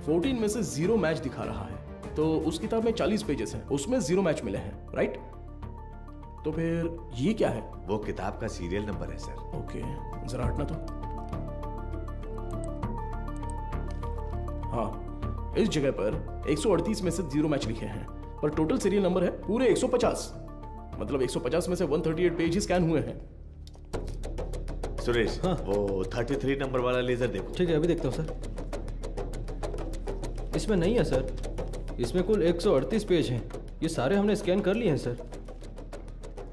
14 में से 0 मैच दिखा रहा है, तो उस किताब में 40 पेजेस हैं, उसमें 0 मैच मिले हैं, राइट? तो फिर ये क्या है? वो किताब का सीरियल नंबर है सर। ओके, जरा हटना तो। हाँ, इस जगह पर 138 में से 0 मैच लिखे हैं, पर टोटल सीरियल नंबर है पूरे 150। मतलब 150 में से 138 पेज ही स्कैन हुए हैं। सुरेश, वो 33 नंबर वाला लेजर देखो। ठीक है, अभी देखता हूँ सर। इसमें नहीं है सर, इसमें कुल 138 पेज हैं। ये सारे हमने स्कैन कर लिए हैं सर।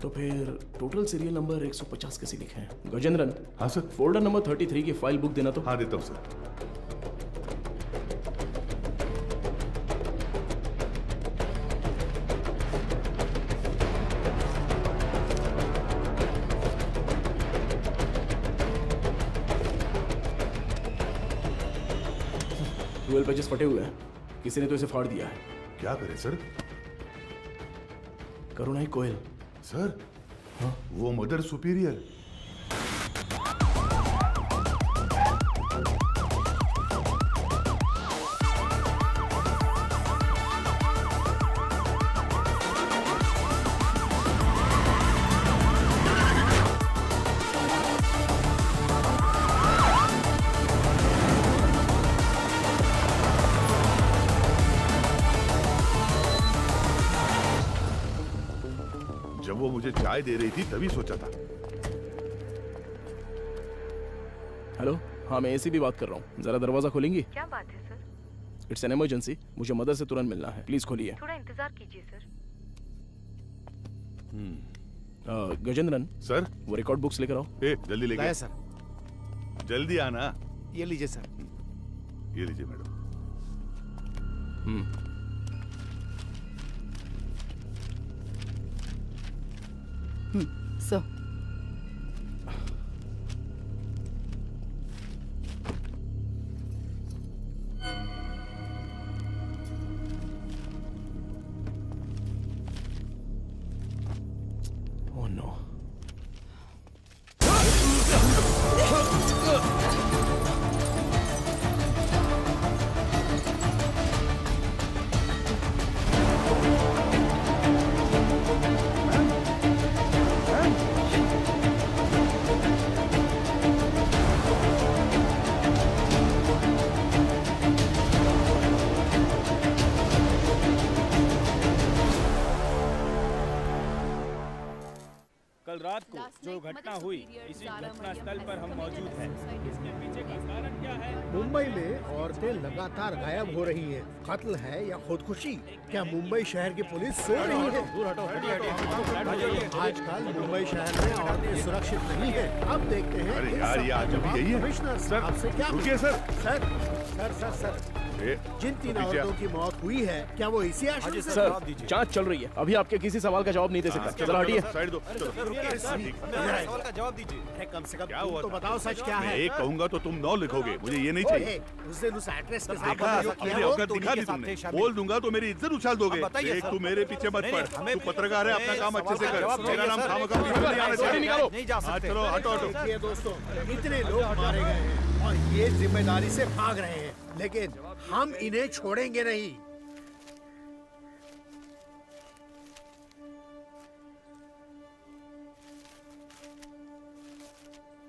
तो फिर टोटल सीरियल नंबर 150 कैसे लिखे हैं? गजेंद्रन। हाँ सर। फोल्डर नंबर 33 की फाइल बुक देना तो। हाँ देता हूँ सर। ट्वेल्व पेजेस फटे हुए हैं, किसी ने तो इसे फाड़ दिया है। क्या करें सर? करुणाई कोयल। सर हाँ? वो मदर सुपीरियर। जब वो मुझे चाय दे रही थी तभी सोचा था। हेलो, हाँ मैं एसी भी बात कर रहा हूँ, जरा दरवाजा खोलेंगी? क्या बात है सर? इट्स एन इमरजेंसी, मुझे मदर से तुरंत मिलना है, प्लीज खोलिए। थोड़ा इंतजार कीजिए सर। गजेंद्रन सर, वो रिकॉर्ड बुक्स लेकर आओ। जल्दी लेके लाया सर। जल्दी आना। ये लीजिए सर। ये लीजिए मैडम। सर, जो घटना हुई इसी घटना स्थल पर हम मौजूद हैं। इसके पीछे का कारण क्या है? मुंबई में औरतें लगातार गायब हो रही हैं। कत्ल है या खुदकुशी? क्या मुंबई शहर की पुलिस सो रही है? आजकल मुंबई शहर में औरतें सुरक्षित नहीं है। अब देखते हैं अरे यार, ये आज भी यही है। कमिश्नर सर, आपसे क्या रुकिए sir. Sir sir sir sir जिन 3 औरतों की मौत हुई है, क्या वो इसी आश्रम से? सर, जांच चल रही है, अभी आपके किसी सवाल का जवाब नहीं दे सकता। चलो हटिए। साइड दो। सवाल का जवाब दीजिए। कम से कम क्या तुम हुआ तो था? बताओ सच क्या मैं है? एक कहूंगा तो तुम 9 लिखोगे, मुझे ये नहीं चाहिए। उस दिन उस एक्ट्रेस के साथ देखा, जो किया अपनी वो औकात दिखा दी तुमने। बोल दूंगा तो मेरी इज्जत उछाल दोगे। एक तू मेरे पीछे मत पड़। तू पत्रकार है, अपना काम अच्छे से कर। मेरा नाम खामखा पीछे नहीं आना चाहिए। नहीं जा सकते। चलो हटो हटो। देखिए दोस्तों, इतने लोग मारे गए हैं और ये जिम्मेदारी से भाग रहे हैं, लेकिन हम इन्हें छोड़ेंगे नहीं।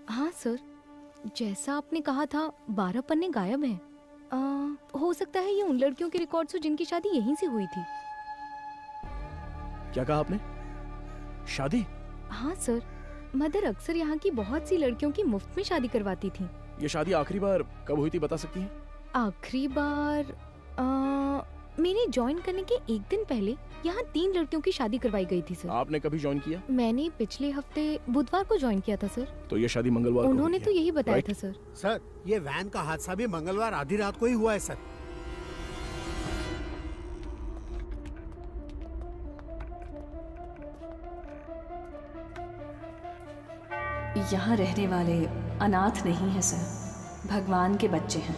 हाँ सर, जैसा आपने कहा था 12 पन्ने गायब हैं। हो सकता है ये उन लड़कियों के रिकॉर्ड्स हो जिनकी शादी यहीं से हुई थी। क्या कहा आपने? शादी? हाँ सर, मदर अक्सर यहाँ की बहुत सी लड़कियों की मुफ्त में शादी करवाती थी। ये शादी आखिरी बार कब हुई थी, बता सकती हैं? आखिरी बार मेरे ज्वाइन करने के एक दिन पहले यहाँ 3 लड़कियों की शादी करवाई गई थी सर। आपने कभी ज्वाइन किया? मैंने पिछले हफ्ते बुधवार को ज्वाइन किया था सर। तो ये शादी मंगलवार को उन्होंने हुई तो है, यही बताया राइट? था सर। सर, ये वैन का हादसा भी मंगलवार आधी रात को ही हुआ है सर। यहाँ रहने वाले अनाथ नहीं हैं सर, भगवान के बच्चे हैं।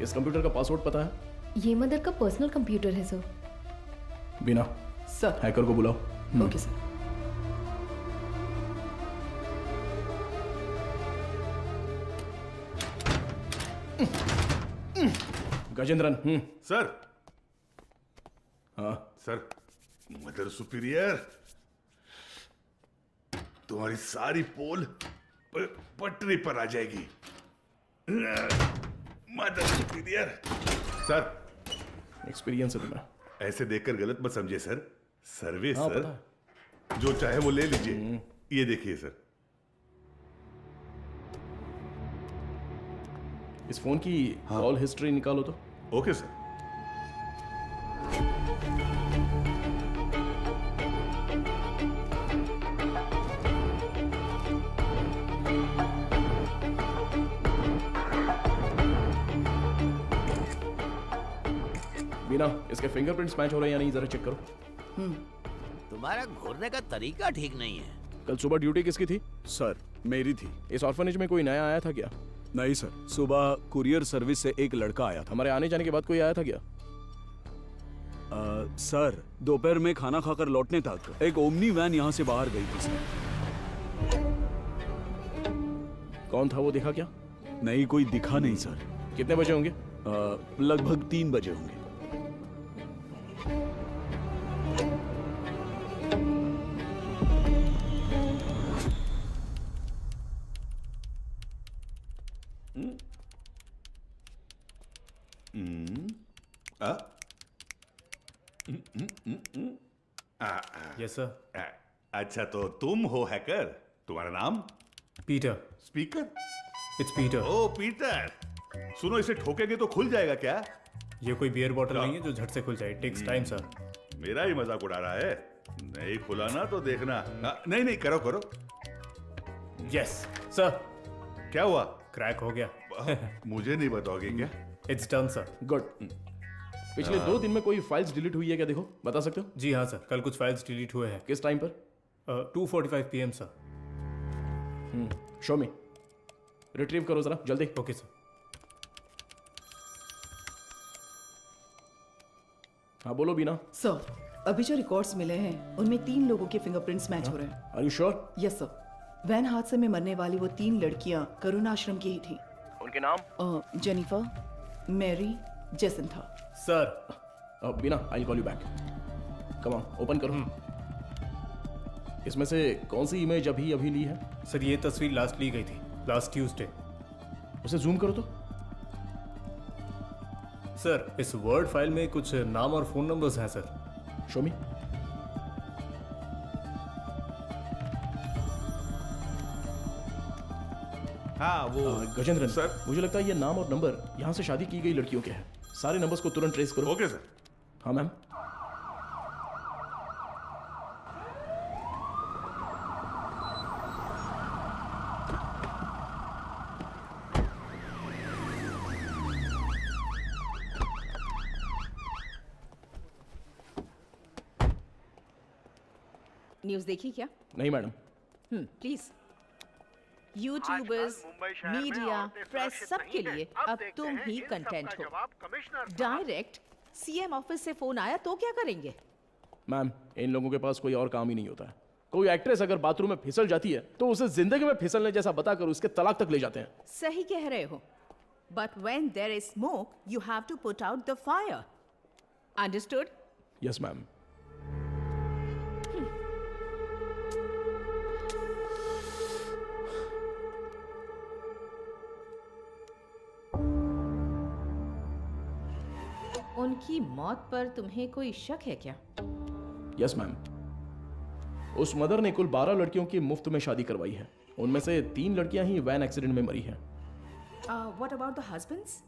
इस कंप्यूटर का पासवर्ड पता है? ये मदर का पर्सनल कंप्यूटर है सर। बिना सर। हैकर को बुलाओ। Okay sir. गजेंद्रन। सर। हाँ सर, मदर सुपीरियर, तुम्हारी सारी पोल पटरी पर आ जाएगी। Mother superior. सर, एक्सपीरियंस है तुम्हें। ऐसे देखकर गलत मत समझिए सर। सर्विस हाँ, सर, पता जो चाहे वो ले लीजिए। ये देखिए सर। इस फोन की कॉल हिस्ट्री निकालो तो। Okay sir. बिना इसके फिंगरप्रिंट्स मैच हो रहे हैं या नहीं, जरा चेक करो। तुम्हारा घूरने का तरीका ठीक नहीं है। कल सुबह ड्यूटी किसकी थी? सर, मेरी थी। इस ऑर्फनेज में कोई नया आया था क्या? नहीं सर, सुबह कुरियर सर्विस से एक लड़का आया था। हमारे आने जाने के बाद कोई आया था क्या? सर, दोपहर में खाना खाकर लौटने तक एक ओमनी वैन यहाँ से बाहर गई थी सर। कौन था वो, दिखा क्या? नहीं, कोई दिखा नहीं सर। कितने बजे होंगे? लगभग 3 बजे होंगे। Yes sir. अच्छा, तो तुम हो हैकर। तुम्हारा नाम? पीटर। स्पीकर? It's Peter. ओ पीटर, सुनो, इसे ठोकेंगे तो खुल जाएगा क्या? ये कोई बियर बॉटल नहीं है जो झट से खुल जाए। Takes time sir. मेरा ही मजाक उड़ा रहा है। नहीं खुला ना तो देखना। नहीं नहीं, करो करो। Yes sir. क्या हुआ? क्रैक हो गया। मुझे नहीं बताओगे क्या? It's done sir. गुड। पिछले 2 दिन में कोई फाइल्स डिलीट हुई है क्या, देखो, बता सकते हो? जी हाँ सर, कल कुछ फाइल्स डिलीट हुए हैं। किस टाइम पर? 2:45 PM सर। शो मी। रिट्रीव करो जरा जल्दी। Okay sir. हाँ बोलो बीना। सर, अभी जो रिकॉर्ड्स मिले हैं उनमें 3 लोगों के फिंगरप्रिंट्स मैच हो रहे हैं। Are you sure? Yes sir. Van हादसे में मरने वाली वो 3 लड़कियां करुणा आश्रम की ही थी। उनके नाम? Jennifer, Mary, Jacintha. Sir. Beena, I will call you back. Come on, open करो। इसमें से कौन सी इमेज अभी अभी ली है? सर, ये तस्वीर लास्ट ली गई थी, लास्ट ट्यूसडे। उसे जूम करो तो। सर, इस वर्ड फाइल में कुछ नाम और फोन नंबर्स हैं सर। शो मी। हाँ वो गजेंद्रन सर, मुझे लगता है ये नाम और नंबर यहाँ से शादी की गई लड़कियों के हैं। सारे नंबर्स को तुरंत ट्रेस करो। Okay sir. हाँ मैम। न्यूज़ देखी क्या? नहीं madam. Please. YouTubers, media, press सबके लिए अब तुम ही कंटेंट हो। डायरेक्ट सीएम ऑफिस से फोन आया तो क्या करेंगे? मैम, इन लोगों के पास कोई और काम ही नहीं होता है। कोई एक्ट्रेस अगर बाथरूम में फिसल जाती है तो उसे जिंदगी में फिसलने जैसा बताकर उसके तलाक तक ले जाते हैं। सही कह रहे हो। But when there is smoke you have to put out the fire. Understood? Yes ma'am. उनकी मौत पर तुम्हें कोई शक है क्या? Yes ma'am. उस मदर ने कुल 12 लड़कियों की मुफ्त में शादी करवाई है। उनमें से 3 लड़कियां ही वैन एक्सीडेंट में मरी हैं। What about the husbands?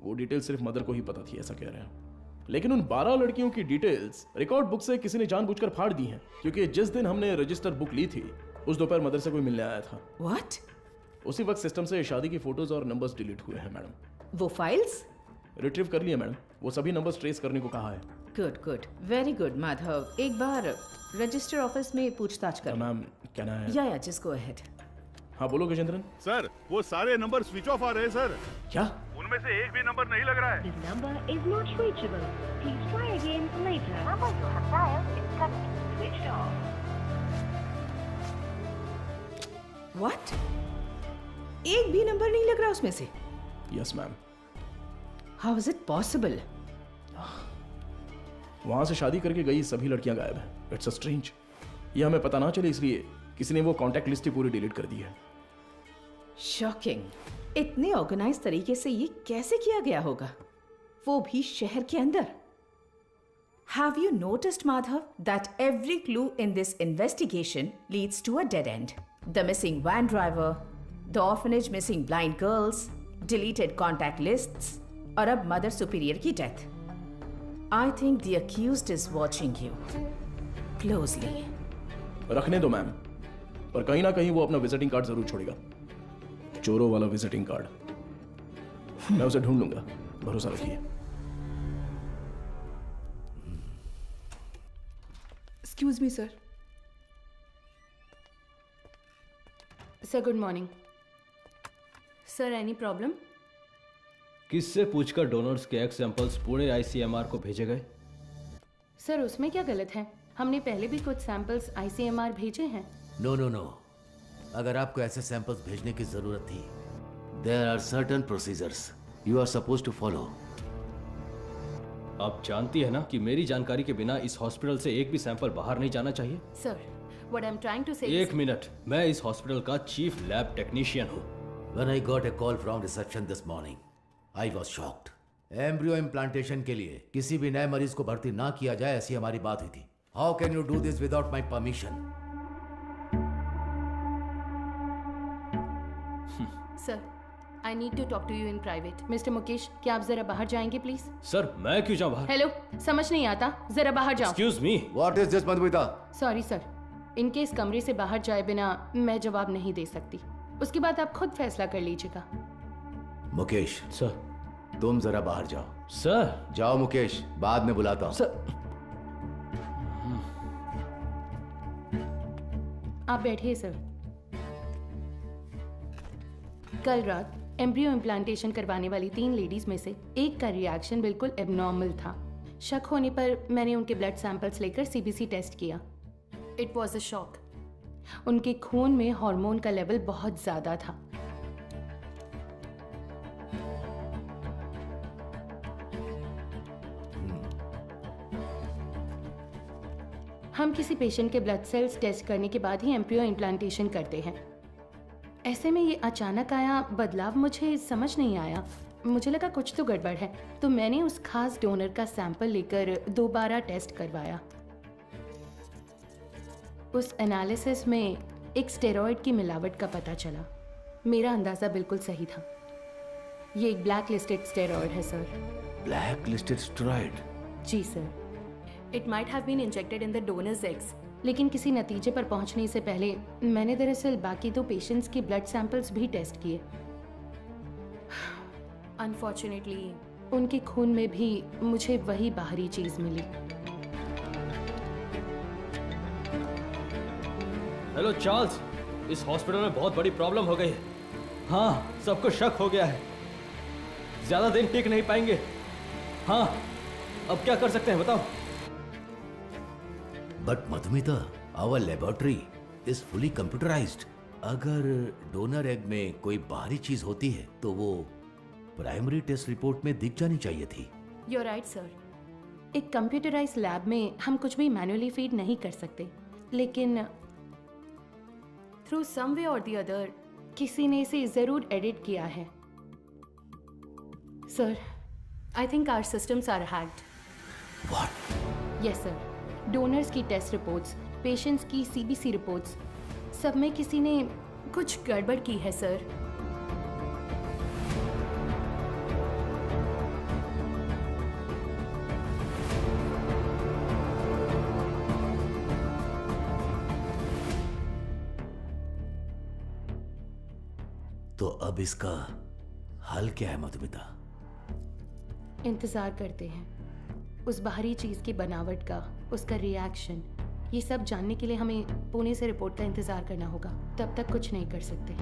वो डिटेल सिर्फ मदर को ही पता थी, ऐसा कह रहे हैं। लेकिन उन 12 लड़कियों की डिटेल्स रिकॉर्ड बुक से किसी ने जानबूझकर फाड़ दी हैं, क्योंकि जिस दिन हमने रजिस्टर बुक ली थी उस दोपहर मदर से कोई मिलने आया था। व्हाट? उसी वक्त सिस्टम से शादी की फोटोज और नंबर्स डिलीट हुए हैं मैडम। वो फाइल्स रिट्रीव कर लिए मैडम। वो सभी नंबर्स ट्रेस करने को कहा है। Good good, very good Madhav. एक बार रजिस्टर ऑफिस में पूछताछ कर। मैम क्या ना है? या जस्ट गो अहेड। हाँ बोलो गजेंद्रन। सर वो सारे नंबर स्विच ऑफ आ रहे हैं सर। क्या? उनमें से एक भी नंबर नहीं लग रहा है। This number is not reachable. Please try again later. The number you have dialed is currently switched off. What? एक भी नंबर नहीं लग रहा उसमें से? Yes ma'am. How is it possible? वहां से शादी करके गई सभी लड़कियां गायब हैं। It's a strange. ये हमें पता ना चले इसलिए किसी ने वो कांटेक्ट लिस्ट ही पूरी डिलीट कर दी है। शॉकिंग। इतने ऑर्गेनाइज तरीके से ये कैसे किया गया होगा, वो भी शहर के अंदर? Have you noticed, Madhav, that every clue in this investigation leads to a dead end? The missing van driver, the orphanage missing blind girls, deleted contact lists, और अब मदर सुपीरियर की death. I think the accused is watching you closely. रखने दो ma'am, पर कहीं ना कहीं वो अपना विजिटिंग कार्ड जरूर छोड़ेगा। चोरों वाला विजिटिंग कार्ड। मैं उसे ढूंढ लूंगा, भरोसा रखिए। Excuse me sir. Sir good morning. Sir any problem? किससे पूछकर डोनर्स के एग सैंपल्स पुणे आईसीएमआर को भेजे गए? सर उसमें क्या गलत है? हमने पहले भी कुछ सैंपल्स आईसीएमआर भेजे हैं। नो नो नो, अगर आपको ऐसे सैंपल्स भेजने की जरूरत थी, there are certain procedures you are suppose to follow. आप जानती है ना कि मेरी जानकारी के बिना इस हॉस्पिटल से एक भी सैंपल बाहर नहीं जाना चाहिए। Sir what I am trying to say. एक मिनट, मैं इस हॉस्पिटल का चीफ लैब टेक्नीशियन हूँ। When I got a call from reception this morning, I was shocked. Embryo implantation के लिए किसी भी नए मरीज को भर्ती ना किया जाए, ऐसी हमारी बात हुई थी। How can you do this without my permission? Sir I need to talk to you in private. Mister Mukesh, क्या आप जरा बाहर जाएंगे प्लीज? सर मैं क्यों जाऊं बाहर? हेलो, समझ नहीं आता, जरा बाहर जाओ। Excuse me, what is this Madhumita? Sorry sir, इनके इस कमरे से बाहर जाए बिना मैं जवाब नहीं दे सकती। उसके बाद आप खुद फैसला कर लीजिएगा। मुकेश सर, तुम जरा बाहर जाओ। सर जाओ मुकेश, बाद में बुलाता हूं। सर आप बैठिए सर। कल रात एम्ब्रियो इम्प्लांटेशन करवाने वाली 3 लेडीज में से एक का रिएक्शन बिल्कुल एबनॉर्मल था। शक होने पर मैंने उनके ब्लड सैंपल्स लेकर सीबीसी टेस्ट किया। It was a shock. उनके खून में हार्मोन का लेवल बहुत ज्यादा था। हम किसी पेशेंट के ब्लड सेल्स टेस्ट करने के बाद ही एम्ब्रियो इम्प्लांटेशन करते हैं। ऐसे में ये अचानक आया बदलाव मुझे समझ नहीं आया। मुझे लगा कुछ तो गड़बड़ है, तो मैंने उस खास डोनर का सैंपल लेकर दोबारा टेस्ट करवाया। उस एनालिसिस में एक स्टेरॉइड की मिलावट का पता चला। मेरा अंदाजा बिल्कुल सही था। ये एक ब्लैक लिस्टेड स्टेरॉइड है सर। Black listed steroid? जी sir. It might have been injected in the donors eggs, लेकिन किसी नतीजे पर पहुंचने से पहले मैंने दरअसल बाकी 2 पेशेंट्स के ब्लड सैंपल्स भी टेस्ट किए। अनफॉर्चुनेटली उनके खून में भी मुझे वही बाहरी चीज मिली। हेलो चार्ल्स, इस हॉस्पिटल में बहुत बड़ी प्रॉब्लम हो गई है। हाँ, सबको शक हो गया है, ज्यादा दिन टिक नहीं पाएंगे। हाँ, अब क्या कर सकते हैं बताओ? But Madhumita, our laboratory is fully computerised. अगर डोनर एग में कोई बाहरी चीज होती है तो वो प्राइमरी टेस्ट रिपोर्ट में दिख जानी चाहिए थी। You're right, sir. एक कंप्यूटराइज्ड लैब में हम कुछ भी मैन्युअली फीड नहीं कर सकते, लेकिन थ्रू सम वे और द अदर किसी ने इसे जरूर एडिट किया है। Sir, I think our systems are hacked. What? Yes sir. Donors की टेस्ट रिपोर्ट्स, पेशेंट्स की सीबीसी रिपोर्ट्स, सब में किसी ने कुछ गड़बड़ की है सर। तो अब इसका हल क्या है मधुमिता? इंतजार करते हैं उस बाहरी चीज की बनावट का, उसका रिएक्शन, ये सब जानने के लिए हमें पुणे से रिपोर्ट का इंतजार करना होगा। तब तक कुछ नहीं कर सकते।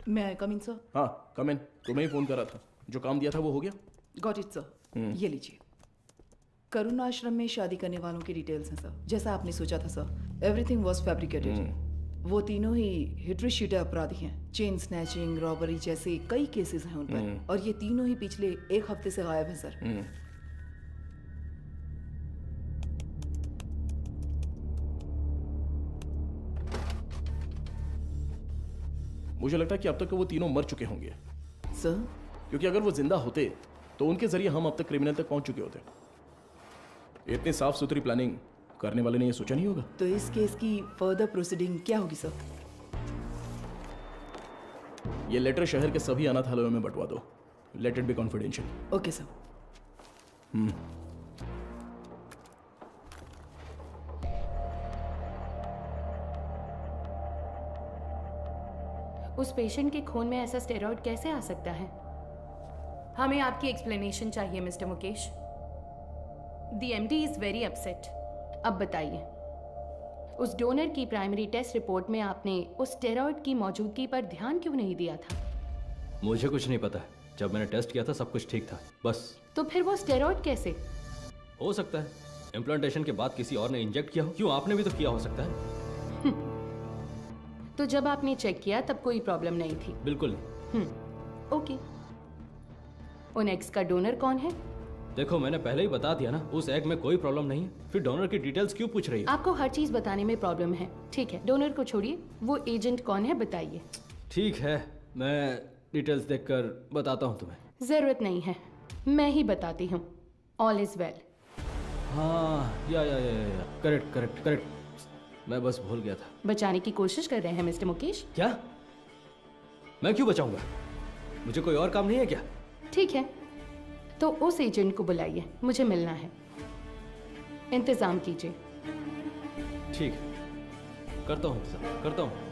मैं आई कम इन सर? हाँ, कम इन। तुम्हें ही फोन करा था, जो काम दिया था वो हो गया? Got it sir. ये लीजिए। करुण आश्रम में शादी करने वालों की डिटेल्स हैं सर, जैसा आपने सोचा था सर। Everything was fabricated. वो तीनों ही हिटरी शीटर अपराधी हैं। चेन स्नैचिंग, रॉबरी जैसे कई केसेस हैं उन पर, और ये तीनों ही पिछले 1 हफ्ते से गायब हैं सर। मुझे लगता है कि अब तक वो तीनों मर चुके होंगे सर, क्योंकि अगर वो जिंदा होते तो उनके जरिए हम अब तक क्रिमिनल तक पहुंच चुके होते। इतनी साफ सुथरी प्लानिंग करने वाले ने ये सोचा नहीं होगा। तो इस केस की फर्दर प्रोसीडिंग क्या होगी सर? ये लेटर शहर के सभी अनाथालयों में बंटवा दो। Let it be confidential. Okay sir. उस पेशेंट के खून में ऐसा स्टेरॉइड कैसे आ सकता है? हमें आपकी एक्सप्लेनेशन चाहिए mister Mukesh. The MD is very upset. अब बताइए, उस डोनर की प्राइमरी टेस्ट रिपोर्ट में आपने उस स्टेरॉइड की मौजूदगी पर ध्यान क्यों नहीं दिया था? मुझे कुछ नहीं पता। जब मैंने टेस्ट किया था सब कुछ ठीक था, बस। तो फिर वो स्टेरॉइड कैसे? हो सकता है इम्प्लांटेशन के बाद किसी और ने इंजेक्ट किया हो। क्यों, आपने भी तो किया हो सकता है। तो जब आपने चेक किया तब कोई प्रॉब्लम नहीं थी? बिल्कुल नहीं। ओके। उन एग्स का डोनर कौन है? देखो, मैंने पहले ही बता दिया ना, उस एग में कोई प्रॉब्लम नहीं है। फिर डोनर की डिटेल्स क्यों पूछ रही हो? आपको हर चीज बताने में प्रॉब्लम है। ठीक है, डोनर को छोड़िए, वो एजेंट कौन है बताइए। ठीक है, मैं डिटेल्स देखकर बताता हूँ तुम्हें। जरूरत नहीं है, मैं ही बताती हूँ। All is well. हाँ, या करेक्ट करेक्ट करेक्ट। मैं बस भूल गया था। बचाने की कोशिश कर रहे हैं मिस्टर मुकेश? क्या? मैं क्यों बचाऊंगा? मुझे कोई और काम नहीं है क्या? ठीक है, तो उस एजेंट को बुलाइए, मुझे मिलना है। इंतजाम कीजिए। ठीक है, करता हूँ इंतजाम, करता हूँ।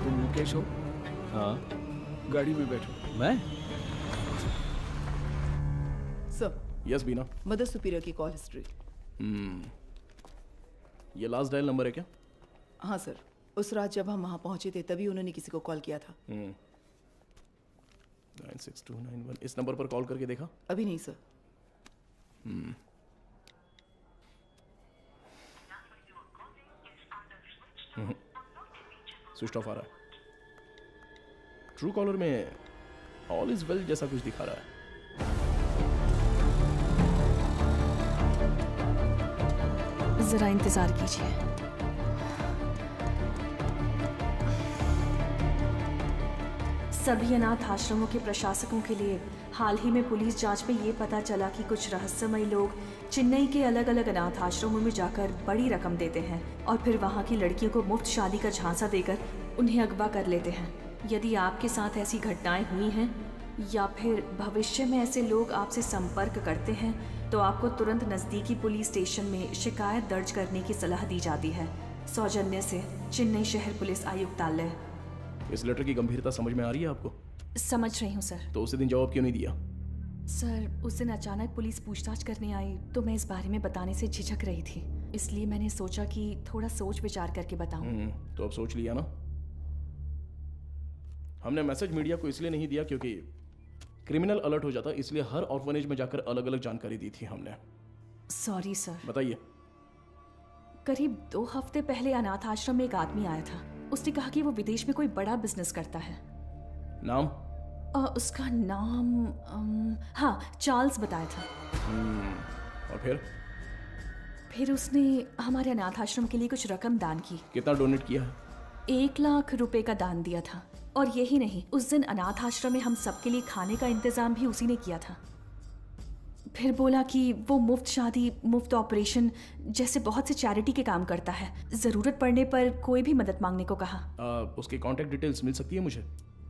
मुकेश हो? हाँ गाड़ी में बैठो। मैं? सर, यस बीना। मदर सुपीरियर की कॉल हिस्ट्री। ये लास्ट डायल नंबर है क्या? हाँ सर, उस रात जब हम वहाँ पहुँचे थे तभी उन्होंने किसी को कॉल किया था। 96291। इस नंबर पर कॉल करके देखा? अभी नहीं सर। स्विच ऑफ आ रहा है। ट्रू कॉलर में ऑल इज वेल जैसा कुछ दिखा रहा है। जरा इंतजार कीजिए। सभी अनाथ आश्रमों के प्रशासकों के लिए हाल ही में पुलिस जांच में ये पता चला कि कुछ रहस्यमयी लोग चेन्नई के अलग अलग अनाथ आश्रमों में जाकर बड़ी रकम देते हैं और फिर वहाँ की लड़कियों को मुफ्त शादी का झांसा देकर उन्हें अगवा कर लेते हैं। यदि आपके साथ ऐसी घटनाएं हुई हैं या फिर भविष्य में ऐसे लोग आपसे संपर्क करते हैं तो आपको तुरंत नज़दीकी पुलिस स्टेशन में शिकायत दर्ज करने की सलाह दी जाती है। सौजन्य से चेन्नई शहर पुलिस आयुक्तालय। इस लेटर की गंभीरता समझ में आ रही है आपको? समझ रही हूँ सर। तो उसी दिन जवाब क्यों नहीं दिया? सर, उस दिन अचानक पुलिस पूछताछ करने आई तो मैं इस बारे में बताने से झिझक रही थी, इसलिए मैंने सोचा कि थोड़ा सोच विचार करके बताऊं। तो अब सोच लिया ना? हमने मैसेज मीडिया को इसलिए नहीं दिया क्योंकि क्रिमिनल अलर्ट हो जाता, इसलिए हर ऑर्फनेज में जाकर अलग अलग जानकारी दी थी हमने। Sorry sir. बताइए। करीब 2 हफ्ते पहले अनाथ आश्रम में एक आदमी आया था। उसने कहा कि वो विदेश में कोई बड़ा बिजनेस करता है। नाम? उसका नाम हाँ, चार्ल्स बताया था। और फिर उसने हमारे अनाथ आश्रम के लिए कुछ रकम दान की। कितना डोनेट किया है? 1 लाख रुपए का दान दिया था। और यही नहीं, उस दिन अनाथ आश्रम में हम सबके लिए खाने का इंतजाम भी उसी ने किया था। फिर बोला कि वो मुफ्त शादी, मुफ्त ऑपरेशन जैसे बहुत से चैरिटी के काम करता है। जरूरत पड़ने पर कोई भी मदद मांगने को कहा। उसकी कांटेक्ट डिटेल्स मिल सकती है मुझे?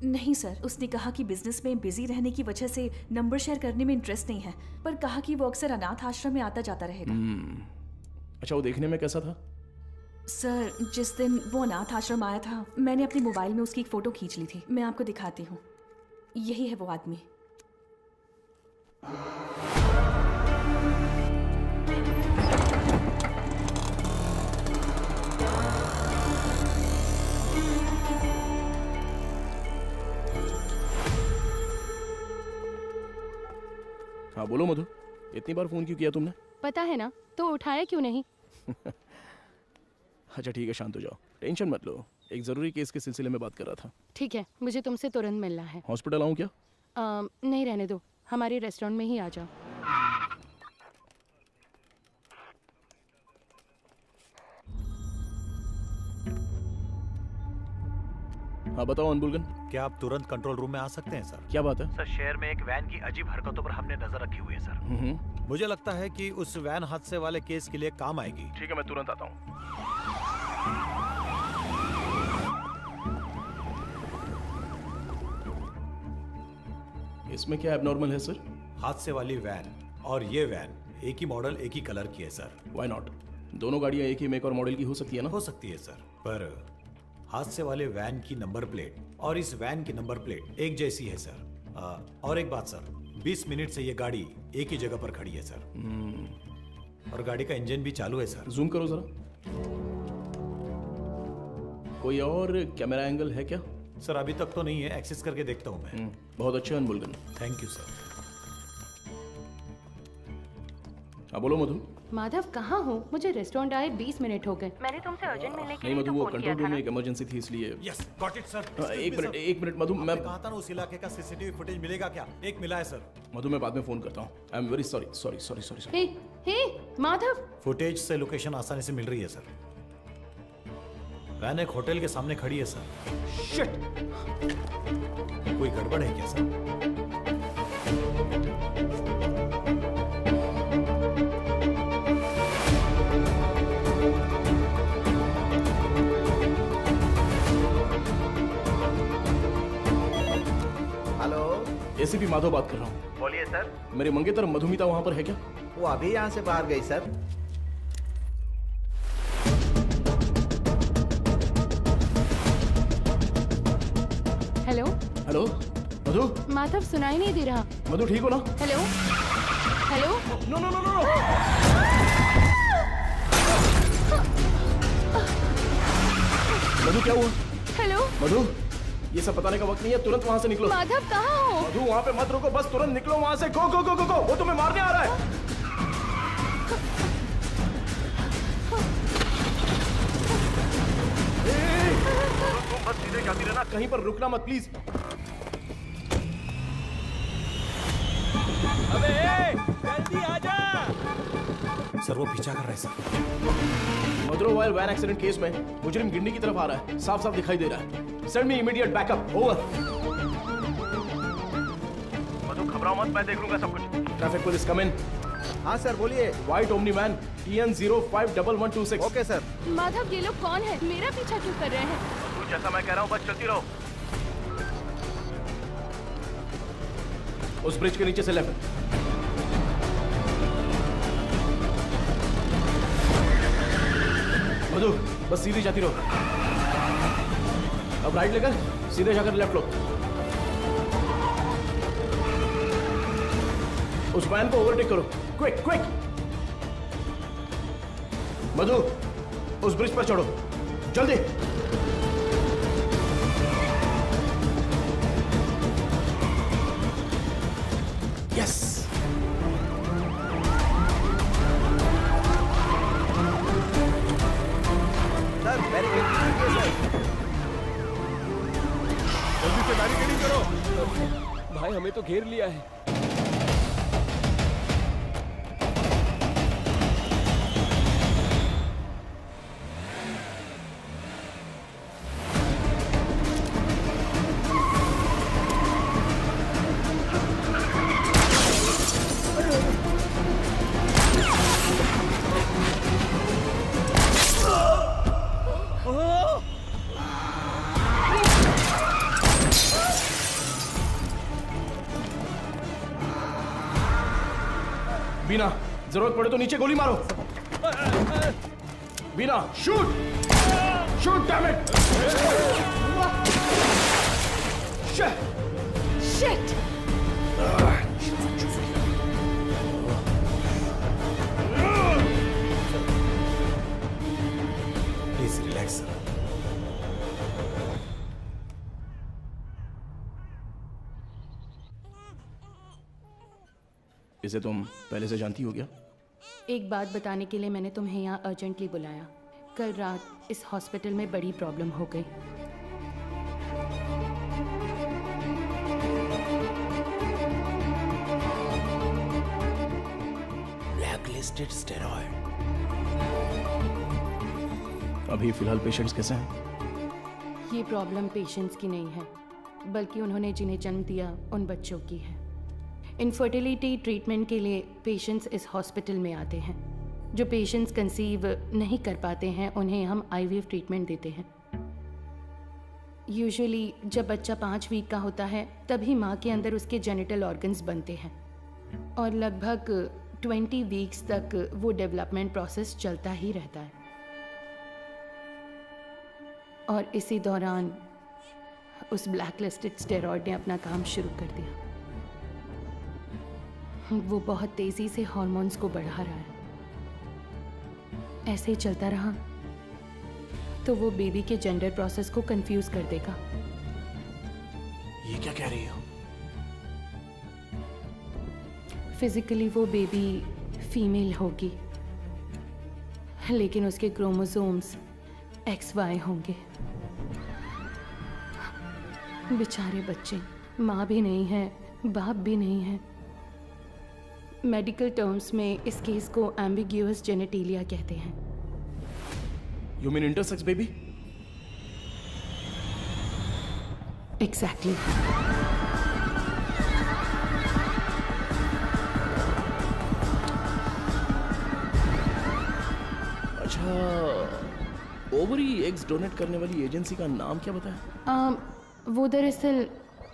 नहीं सर, उसने कहा कि बिजनेस में बिजी रहने की वजह से नंबर शेयर करने में इंटरेस्ट नहीं है, पर कहा कि वो अक्सर अनाथ आश्रम में आता जाता रहेगा। अच्छा, वो देखने में कैसा था? सर, जिस दिन वो अनाथ आश्रम आया था मैंने अपने मोबाइल में उसकी एक फ़ोटो खींच ली थी। मैं आपको दिखाती हूँ। यही है वो आदमी। हाँ बोलो मधु, इतनी बार फोन क्यों किया तुमने? पता है ना, तो उठाया क्यों नहीं? अच्छा ठीक है, शांत हो जाओ, टेंशन मत लो। एक जरूरी केस के सिलसिले में बात कर रहा था। ठीक है, मुझे तुमसे तुरंत मिलना है। हॉस्पिटल आऊँ क्या? नहीं, रहने दो, हमारे रेस्टोरेंट में ही आ जाओ। हाँ बताओ अनबुलगन। क्या आप तुरंत कंट्रोल रूम में आ सकते हैं सर? क्या बात है? सर, शहर में एक वैन की अजीब हरकतों पर हमने नजर रखी हुई है सर। मुझे लगता है कि उस वैन हादसे वाले केस के लिए काम आएगी। ठीक है, मैं तुरंत आता हूँ। इसमें क्या एबनॉर्मल है सर? हादसे वाली वैन और ये वैन एक ही मॉडल, एक ही कलर की है सर। Why not? दोनों गाड़ियाँ एक ही मेक और मॉडल की हो सकती है ना? हो सकती है सर, पर हादसे वाले वैन की नंबर प्लेट और इस वैन की नंबर प्लेट एक जैसी है सर। और एक बात सर, 20 मिनट से ये गाड़ी एक ही जगह पर खड़ी है सर। और गाड़ी का इंजन भी चालू है सर। जूम करो जरा। कोई और कैमरा एंगल है क्या? सर अभी तक तो नहीं है, एक्सेस करके देखता हूँ मैं। बहुत अच्छा अनबुलगन। Thank you sir. हाँ बोलो मधु। माधव कहाँ हो? मुझे रेस्टोरेंट आए 20 मिनट हो गए। मैंने तुमसे अर्जेंट मिलने के नहीं लिए मधु, वो कंट्रोल रूम में एक इमरजेंसी थी इसलिए। Yes, got it sir. एक मिनट मधु, मैं कहा था ना उस इलाके का सीसीटीवी फुटेज मिलेगा क्या? एक मिला है सर। मधु मैं बाद में फोन करता हूँ। I am very sorry. Hey Madhav, footage से लोकेशन आसानी से मिल रही है सर। वैन एक होटल के सामने खड़ी है सर। शिट! कोई गड़बड़ है क्या सर? एसीपी माधव बात कर रहा हूँ। बोलिए सर। मेरे मंगेतर मधुमिता वहाँ पर है क्या? वो अभी यहाँ से बाहर गई sir. Hello hello Madhu. Madhav, सुनाई नहीं दे रहा। मधु ठीक हो ना? Hello hello. No no no no no. Madhu क्या हुआ? हेलो मधु, ये सब बताने का वक्त नहीं है, तुरंत वहां से निकलो। माधव कहाँ हो? मधु वहां पे मत रुको, बस तुरंत निकलो वहां से। गो गो गो गो गो, वो तुम्हें मारने आ रहा है। तुम बस सीधे जाती रहना, कहीं पर रुकना मत प्लीज। अबे जल्दी आजा। सर वो पीछा कर रहा है सर। मदुरवाइल वैन एक्सीडेंट केस में मुजरिम गिंडी की तरफ आ रहा है, साफ साफ दिखाई दे रहा है। Send me immediate backup. Over. Madhu घबराओ मत, मैं देख लूंगा सब कुछ। Traffic police come in. हाँ सर बोलिए। White Omni van TN 051126। Okay sir. Madhav, ये लोग कौन है? मेरा पीछा क्यों कर रहे हैं? मधु जैसा मैं कह रहा हूँ बस चलती रहो। उस ब्रिज के नीचे से लेफ्ट। मधु बस सीधी जाती रहो। अब राइट लेकर सीधे जाकर लेफ्ट लो। उस वैन को ओवरटेक करो, क्विक क्विक। मधु उस ब्रिज पर चढ़ो, जल्दी। यस। सर बैरिकेड कीजिए सर। जल्दी से बैरिकेडिंग करो। भाई हमें तो घेर लिया है। बीना जरूरत पड़े तो नीचे गोली मारो। Beena shoot shoot damn it. Shit. Please relax sir. इसे तुम पहले से जानती हो क्या? एक बात बताने के लिए मैंने तुम्हें यहाँ अर्जेंटली बुलाया। कल रात इस हॉस्पिटल में बड़ी प्रॉब्लम हो गई। Blacklisted steroid. अभी फिलहाल पेशेंट्स कैसे हैं? ये प्रॉब्लम पेशेंट्स की नहीं है, बल्कि उन्होंने जिन्हें जन्म दिया उन बच्चों की है। इनफर्टिलिटी ट्रीटमेंट के लिए पेशेंट्स इस हॉस्पिटल में आते हैं। जो पेशेंट्स कंसीव नहीं कर पाते हैं उन्हें हम IVF ट्रीटमेंट देते हैं। यूजुअली जब बच्चा 5 वीक का होता है तभी माँ के अंदर उसके जेनिटल ऑर्गन्स बनते हैं और लगभग 20 वीक्स तक वो डेवलपमेंट प्रोसेस चलता ही रहता है। और इसी दौरान उस ब्लैकलिस्टेड स्टेरॉइड ने अपना काम शुरू कर दिया। वो बहुत तेजी से हार्मोन्स को बढ़ा रहा है। ऐसे ही चलता रहा तो वो बेबी के जेंडर प्रोसेस को कंफ्यूज कर देगा। ये क्या कह रही हो? फिजिकली वो बेबी फीमेल होगी, लेकिन उसके क्रोमोसोम्स XY होंगे। बेचारे बच्चे, माँ भी नहीं है, बाप भी नहीं है। मेडिकल टर्म्स में इस केस को एम्बिग्यूअस जेनेटिलिया कहते हैं। You mean intersex baby? Exactly. अच्छा, ओवरी एग्स डोनेट करने वाली एजेंसी का नाम क्या बताया? वो दरअसल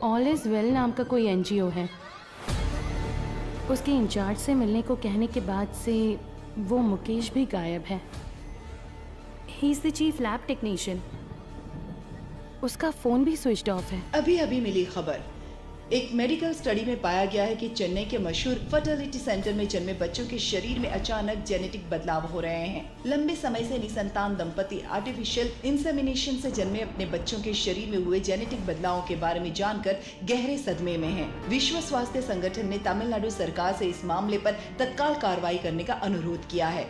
ऑल इज वेल नाम का कोई NGO है। उसके इंचार्ज से मिलने को कहने के बाद से वो मुकेश भी गायब है। He is the chief lab technician. उसका फोन भी स्विच्ड ऑफ है। अभी अभी मिली खबर, एक मेडिकल स्टडी में पाया गया है कि चेन्नई के मशहूर फर्टिलिटी सेंटर में जन्मे बच्चों के शरीर में अचानक जेनेटिक बदलाव हो रहे हैं। लंबे समय से निसंतान दंपति आर्टिफिशियल इंसेमिनेशन से जन्मे अपने बच्चों के शरीर में हुए जेनेटिक बदलावों के बारे में जानकर गहरे सदमे में हैं। विश्व स्वास्थ्य संगठन ने तमिलनाडु सरकार से इस मामले पर तत्काल कार्रवाई करने का अनुरोध किया है।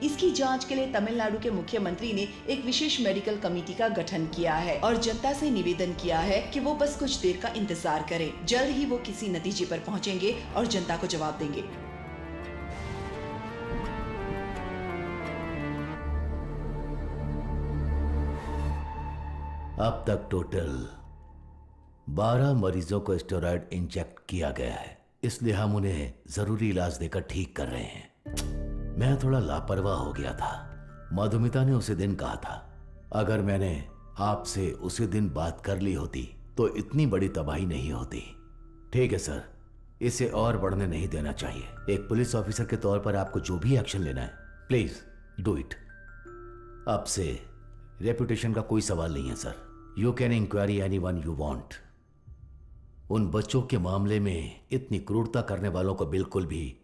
इसकी जांच के लिए तमिलनाडु के मुख्यमंत्री ने एक विशेष मेडिकल कमेटी का गठन किया है और जनता से निवेदन किया है कि वो बस कुछ देर का इंतजार करें। जल्द ही वो किसी नतीजे पर पहुंचेंगे और जनता को जवाब देंगे। अब तक टोटल 12 मरीजों को स्टेरॉयड इंजेक्ट किया गया है, इसलिए हम उन्हें जरूरी इलाज देकर ठीक कर रहे हैं। मैं थोड़ा लापरवाह हो गया था। मधुमिता ने उसी दिन कहा था, अगर मैंने आपसे उसी दिन बात कर ली होती तो इतनी बड़ी तबाही नहीं होती। ठीक है सर, इसे और बढ़ने नहीं देना चाहिए। एक पुलिस ऑफिसर के तौर पर आपको जो भी एक्शन लेना है, प्लीज डू इट। आपसे रेपुटेशन का कोई सवाल नहीं है sir. You can enquiry anyone you want. उन बच्चों के मामले में इतनी क्रूरता करने वालों को बिल्कुल भी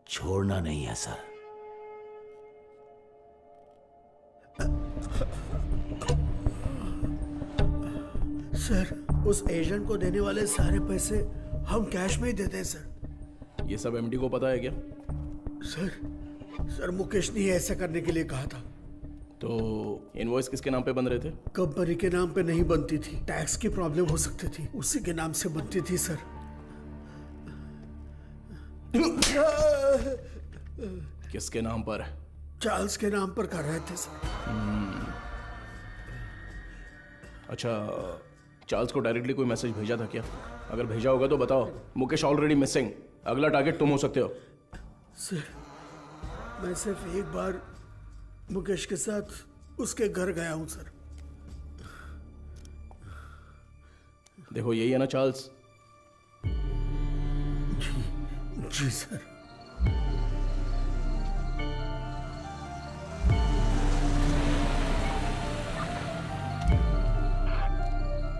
छोड़ना नहीं है सर। सर, उस एजेंट को देने वाले सारे पैसे हम कैश में ही देते हैं सर। ये सब एमडी को पता है क्या? सर मुकेश ने ऐसा करने के लिए कहा था। तो इनवॉइस किसके नाम पे बन रहे थे? कंपनी के नाम पे नहीं बनती थी, टैक्स की प्रॉब्लम हो सकती थी, उसी के नाम से बनती थी सर। किसके नाम पर? चार्ल्स के नाम पर कर रहे थे सर। अच्छा, चार्ल्स को डायरेक्टली कोई मैसेज भेजा था क्या? अगर भेजा होगा तो बताओ। मुकेश ऑलरेडी मिसिंग, अगला टारगेट तुम हो सकते हो। सर, मैं सिर्फ एक बार मुकेश के साथ उसके घर गया हूं सर। देखो, यही है ना चार्ल्स? जी सर।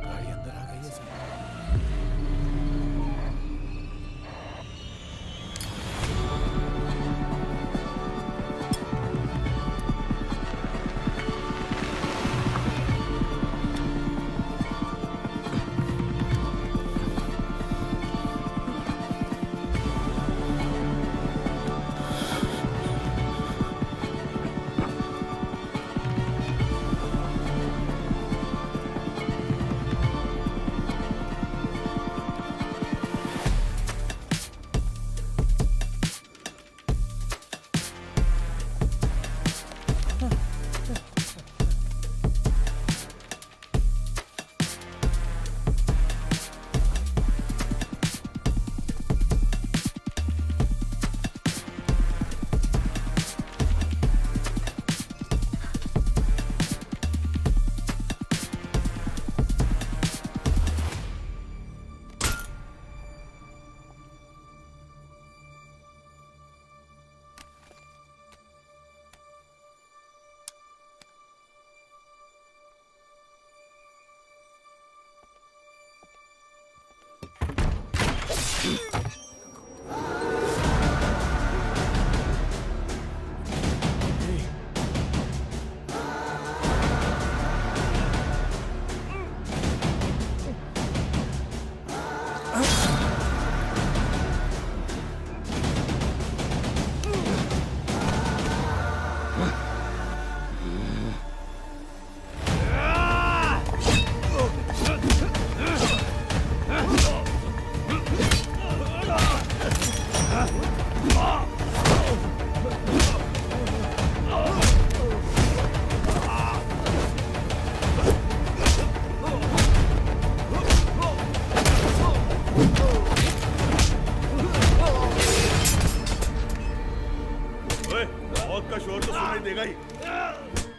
गाड़ी अंदर आ गई है सर।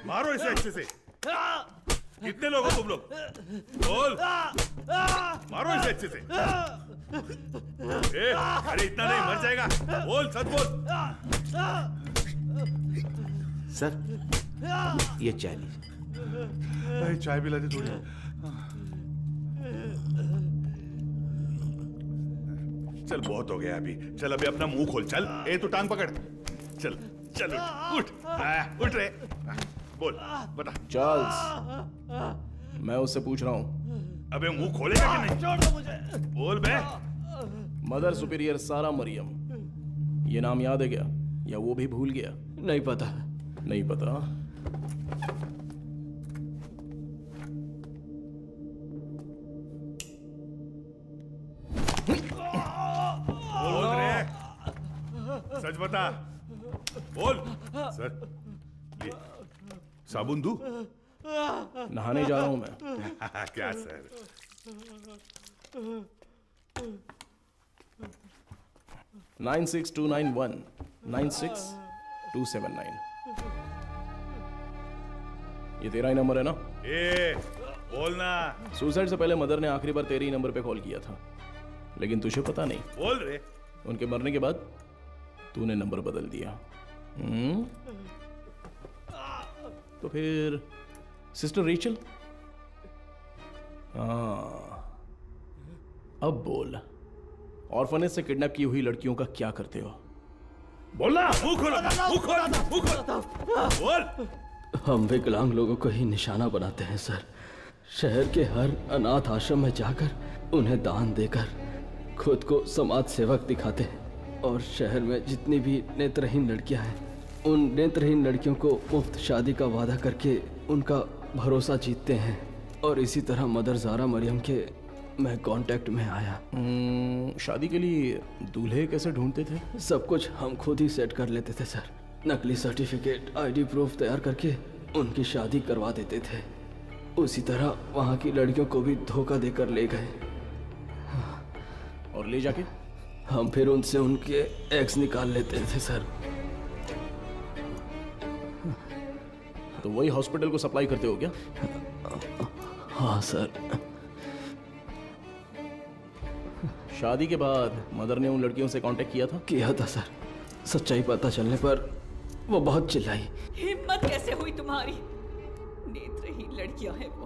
मारो इसे अच्छे से। कितने लोग हो तुम लोग? बोल, मारो इसे अच्छे से। अरे इतना नहीं, मर जाएगा। बोल, सच बोल। सर, ये चाय लीजिए। चाय पिला दे थोड़ी। चल बहुत हो गया अभी, चल अभी अपना मुंह खोल, चल। ए तू टांग पकड़, चल चल उठ उठ रे, बोल बता। चार्ल्स, मैं उससे पूछ रहा हूँ। अबे मुंह खोलेगा कि नहीं? छोड़ दो मुझे। बोल बे। मदर सुपीरियर सारा मरियम, ये नाम याद है क्या, या वो भी भूल गया? नहीं पता। नहीं पता? बोल रे, सच बता, बोल। सर ये साबुन दूं? नहाने जा रहा हूं मैं। क्या सर? 96291 96279, ये तेरा ही नंबर है ना? ए बोलना। सुसाइड से पहले मदर ने आखिरी बार तेरे ही नंबर पे कॉल किया था, लेकिन तुझे पता नहीं। बोल रे। उनके मरने के बाद तूने नंबर बदल दिया। तो फिर सिस्टर रेचल? हाँ, अब बोल, ऑर्फनेज से किडनैप की हुई लड़कियों का क्या करते हो? बोलना। मुंह खोलो, मुंह खोलो, मुंह खोलो, बोल। हम विकलांग लोगों को ही निशाना बनाते हैं सर। शहर के हर अनाथ आश्रम में जाकर उन्हें दान देकर खुद को समाज सेवक दिखाते हैं, और शहर में जितनी भी नेत्रहीन लड़कियां हैं, उन नेत्रहीन लड़कियों को मुफ्त शादी का वादा करके उनका भरोसा जीतते हैं। और इसी तरह मदर ज़ारा मरियम के मैं कांटेक्ट में आया। शादी के लिए दूल्हे कैसे ढूंढते थे? सब कुछ हम खुद ही सेट कर लेते थे सर। नकली सर्टिफिकेट, आईडी प्रूफ तैयार करके उनकी शादी करवा देते थे। उसी तरह वहाँ की लड़कियों को भी धोखा देकर ले गए, और ले जाके हम फिर उनसे उनके एग्स निकाल लेते थे सर। तो वही हॉस्पिटल को सप्लाई करते हो क्या? हाँ सर। शादी के बाद मदर ने उन लड़कियों से कांटेक्ट किया था? किया था सर। सच्चाई पता चलने पर वो बहुत चिल्लाई। हिम्मत कैसे हुई तुम्हारी? नेत्रहीन लड़कियां हैं वो,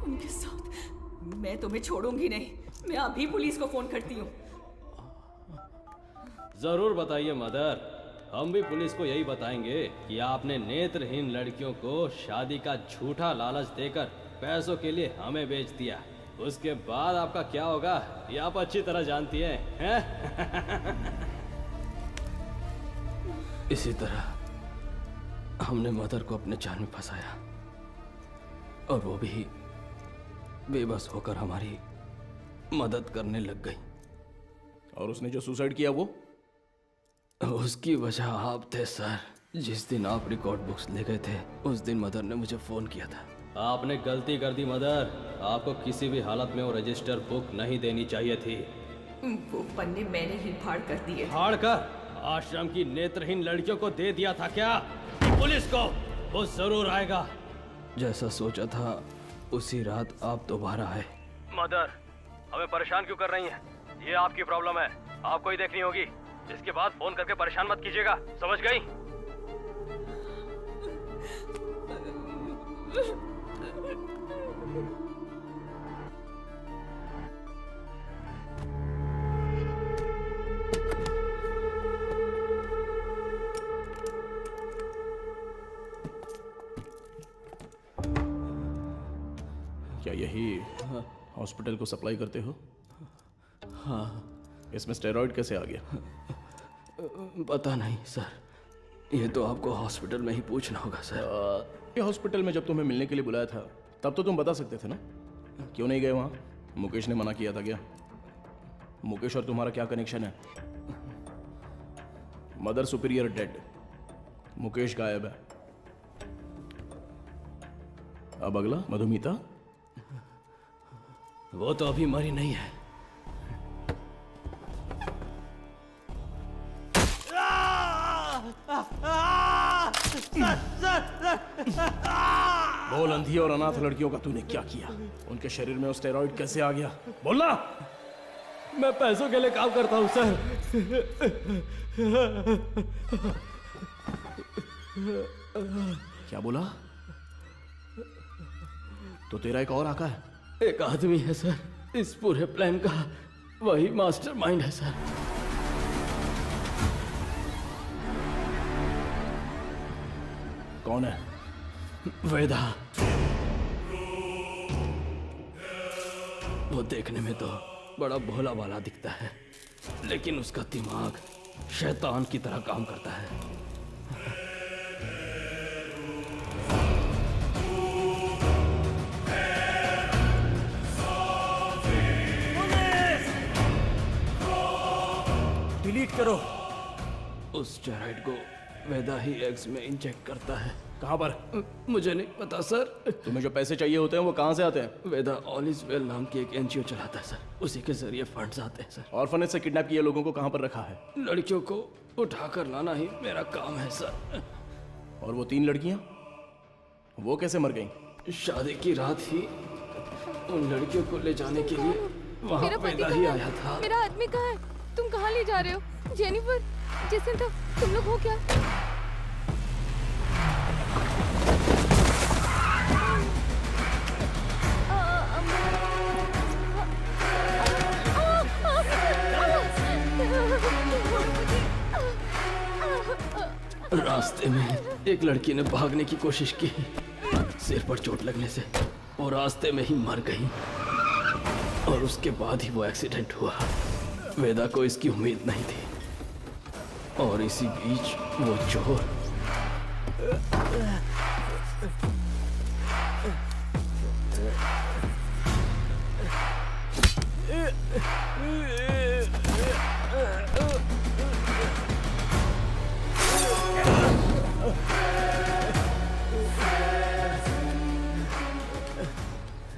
उनके साथ मैं तुम्हें छोड़ूंगी नहीं। मैं अभी पुलिस को फोन करती हूँ। जरूर बताइए मदर, हम भी पुलिस को यही बताएंगे कि आपने नेत्रहीन लड़कियों को शादी का झूठा लालच देकर पैसों के लिए हमें बेच दिया। उसके बाद आपका क्या होगा ये आप अच्छी तरह जानती हैं? इसी तरह हमने मदर को अपने जाल में फंसाया, और वो भी बेबस होकर हमारी मदद करने लग गई। और उसने जो सुसाइड किया वो? उसकी वजह आप थे सर। जिस दिन आप रिकॉर्ड बुक्स ले गए थे उस दिन मदर ने मुझे फोन किया था। आपने गलती कर दी मदर, आपको किसी भी हालत में वो रजिस्टर बुक नहीं देनी चाहिए थी। वो पन्ने मैंने ही फाड़ कर दिए। फाड़ कर आश्रम की नेत्रहीन लड़कियों को दे दिया था क्या? पुलिस को वो जरूर आएगा। जैसा सोचा था उसी रात आप दोबारा आए। मदर, हमें परेशान क्यों कर रही हैं? ये आपकी प्रॉब्लम है, आपको ही देखनी होगी। इसके बाद फोन करके परेशान मत कीजिएगा, समझ गई? क्या यही हॉस्पिटल को सप्लाई करते हो? हाँ। इसमें स्टेरॉइड कैसे आ गया? पता नहीं सर, ये तो आपको हॉस्पिटल में ही पूछना होगा सर। ये हॉस्पिटल में जब तुम्हें मिलने के लिए बुलाया था तब तो तुम बता सकते थे ना, क्यों नहीं गए वहाँ? मुकेश ने मना किया था क्या? मुकेश और तुम्हारा क्या कनेक्शन है? मदर सुपीरियर डेड, मुकेश गायब है। अब अगला मधुमिता, वो तो अभी मरी नहीं है। बोल, अंधी और अनाथ लड़कियों का तूने क्या किया? उनके शरीर में वो स्टेरॉइड कैसे आ गया? बोलना। मैं पैसों के लिए काम करता हूँ सर। क्या बोला? तो तेरा एक और आका है? एक आदमी है सर, इस पूरे प्लान का वही मास्टरमाइंड है सर। कौन है? वेदा। वो देखने में तो बड़ा भोला वाला दिखता है, लेकिन उसका दिमाग शैतान की तरह काम करता है। डिलीट करो। उस स्टेरॉइड को वेदा ही एग्स में इंजेक्ट करता है। कहाँ पर? मुझे नहीं पता सर। तुम्हें जो पैसे चाहिए होते हैं वो कहाँ से आते हैं? वेदा ऑल इज वेल नाम की एक एनजीओ चलाता है सर, उसी के जरिए फंड्स आते हैं सर। ऑर्फनेज से किडनैप किए लोगों को कहाँ पर रखा है? लड़कियों को उठाकर लाना ही मेरा काम है सर। और वो 3 लड़कियाँ, वो कैसे मर गईं? शादी की रात ही उन लड़कियों को ले जाने के लिए वहाँ वेदा ही आया था। मेरा आदमी कहाँ है? तुम कहाँ ले जा रहे हो? जेनिफर, जेसिंथा, तुम लोग हो क्या? रास्ते में एक लड़की ने भागने की कोशिश की, सिर पर चोट लगने से वो रास्ते में ही मर गई और उसके बाद ही वो एक्सीडेंट हुआ। वेदा को इसकी उम्मीद नहीं थी और इसी बीच वो चोर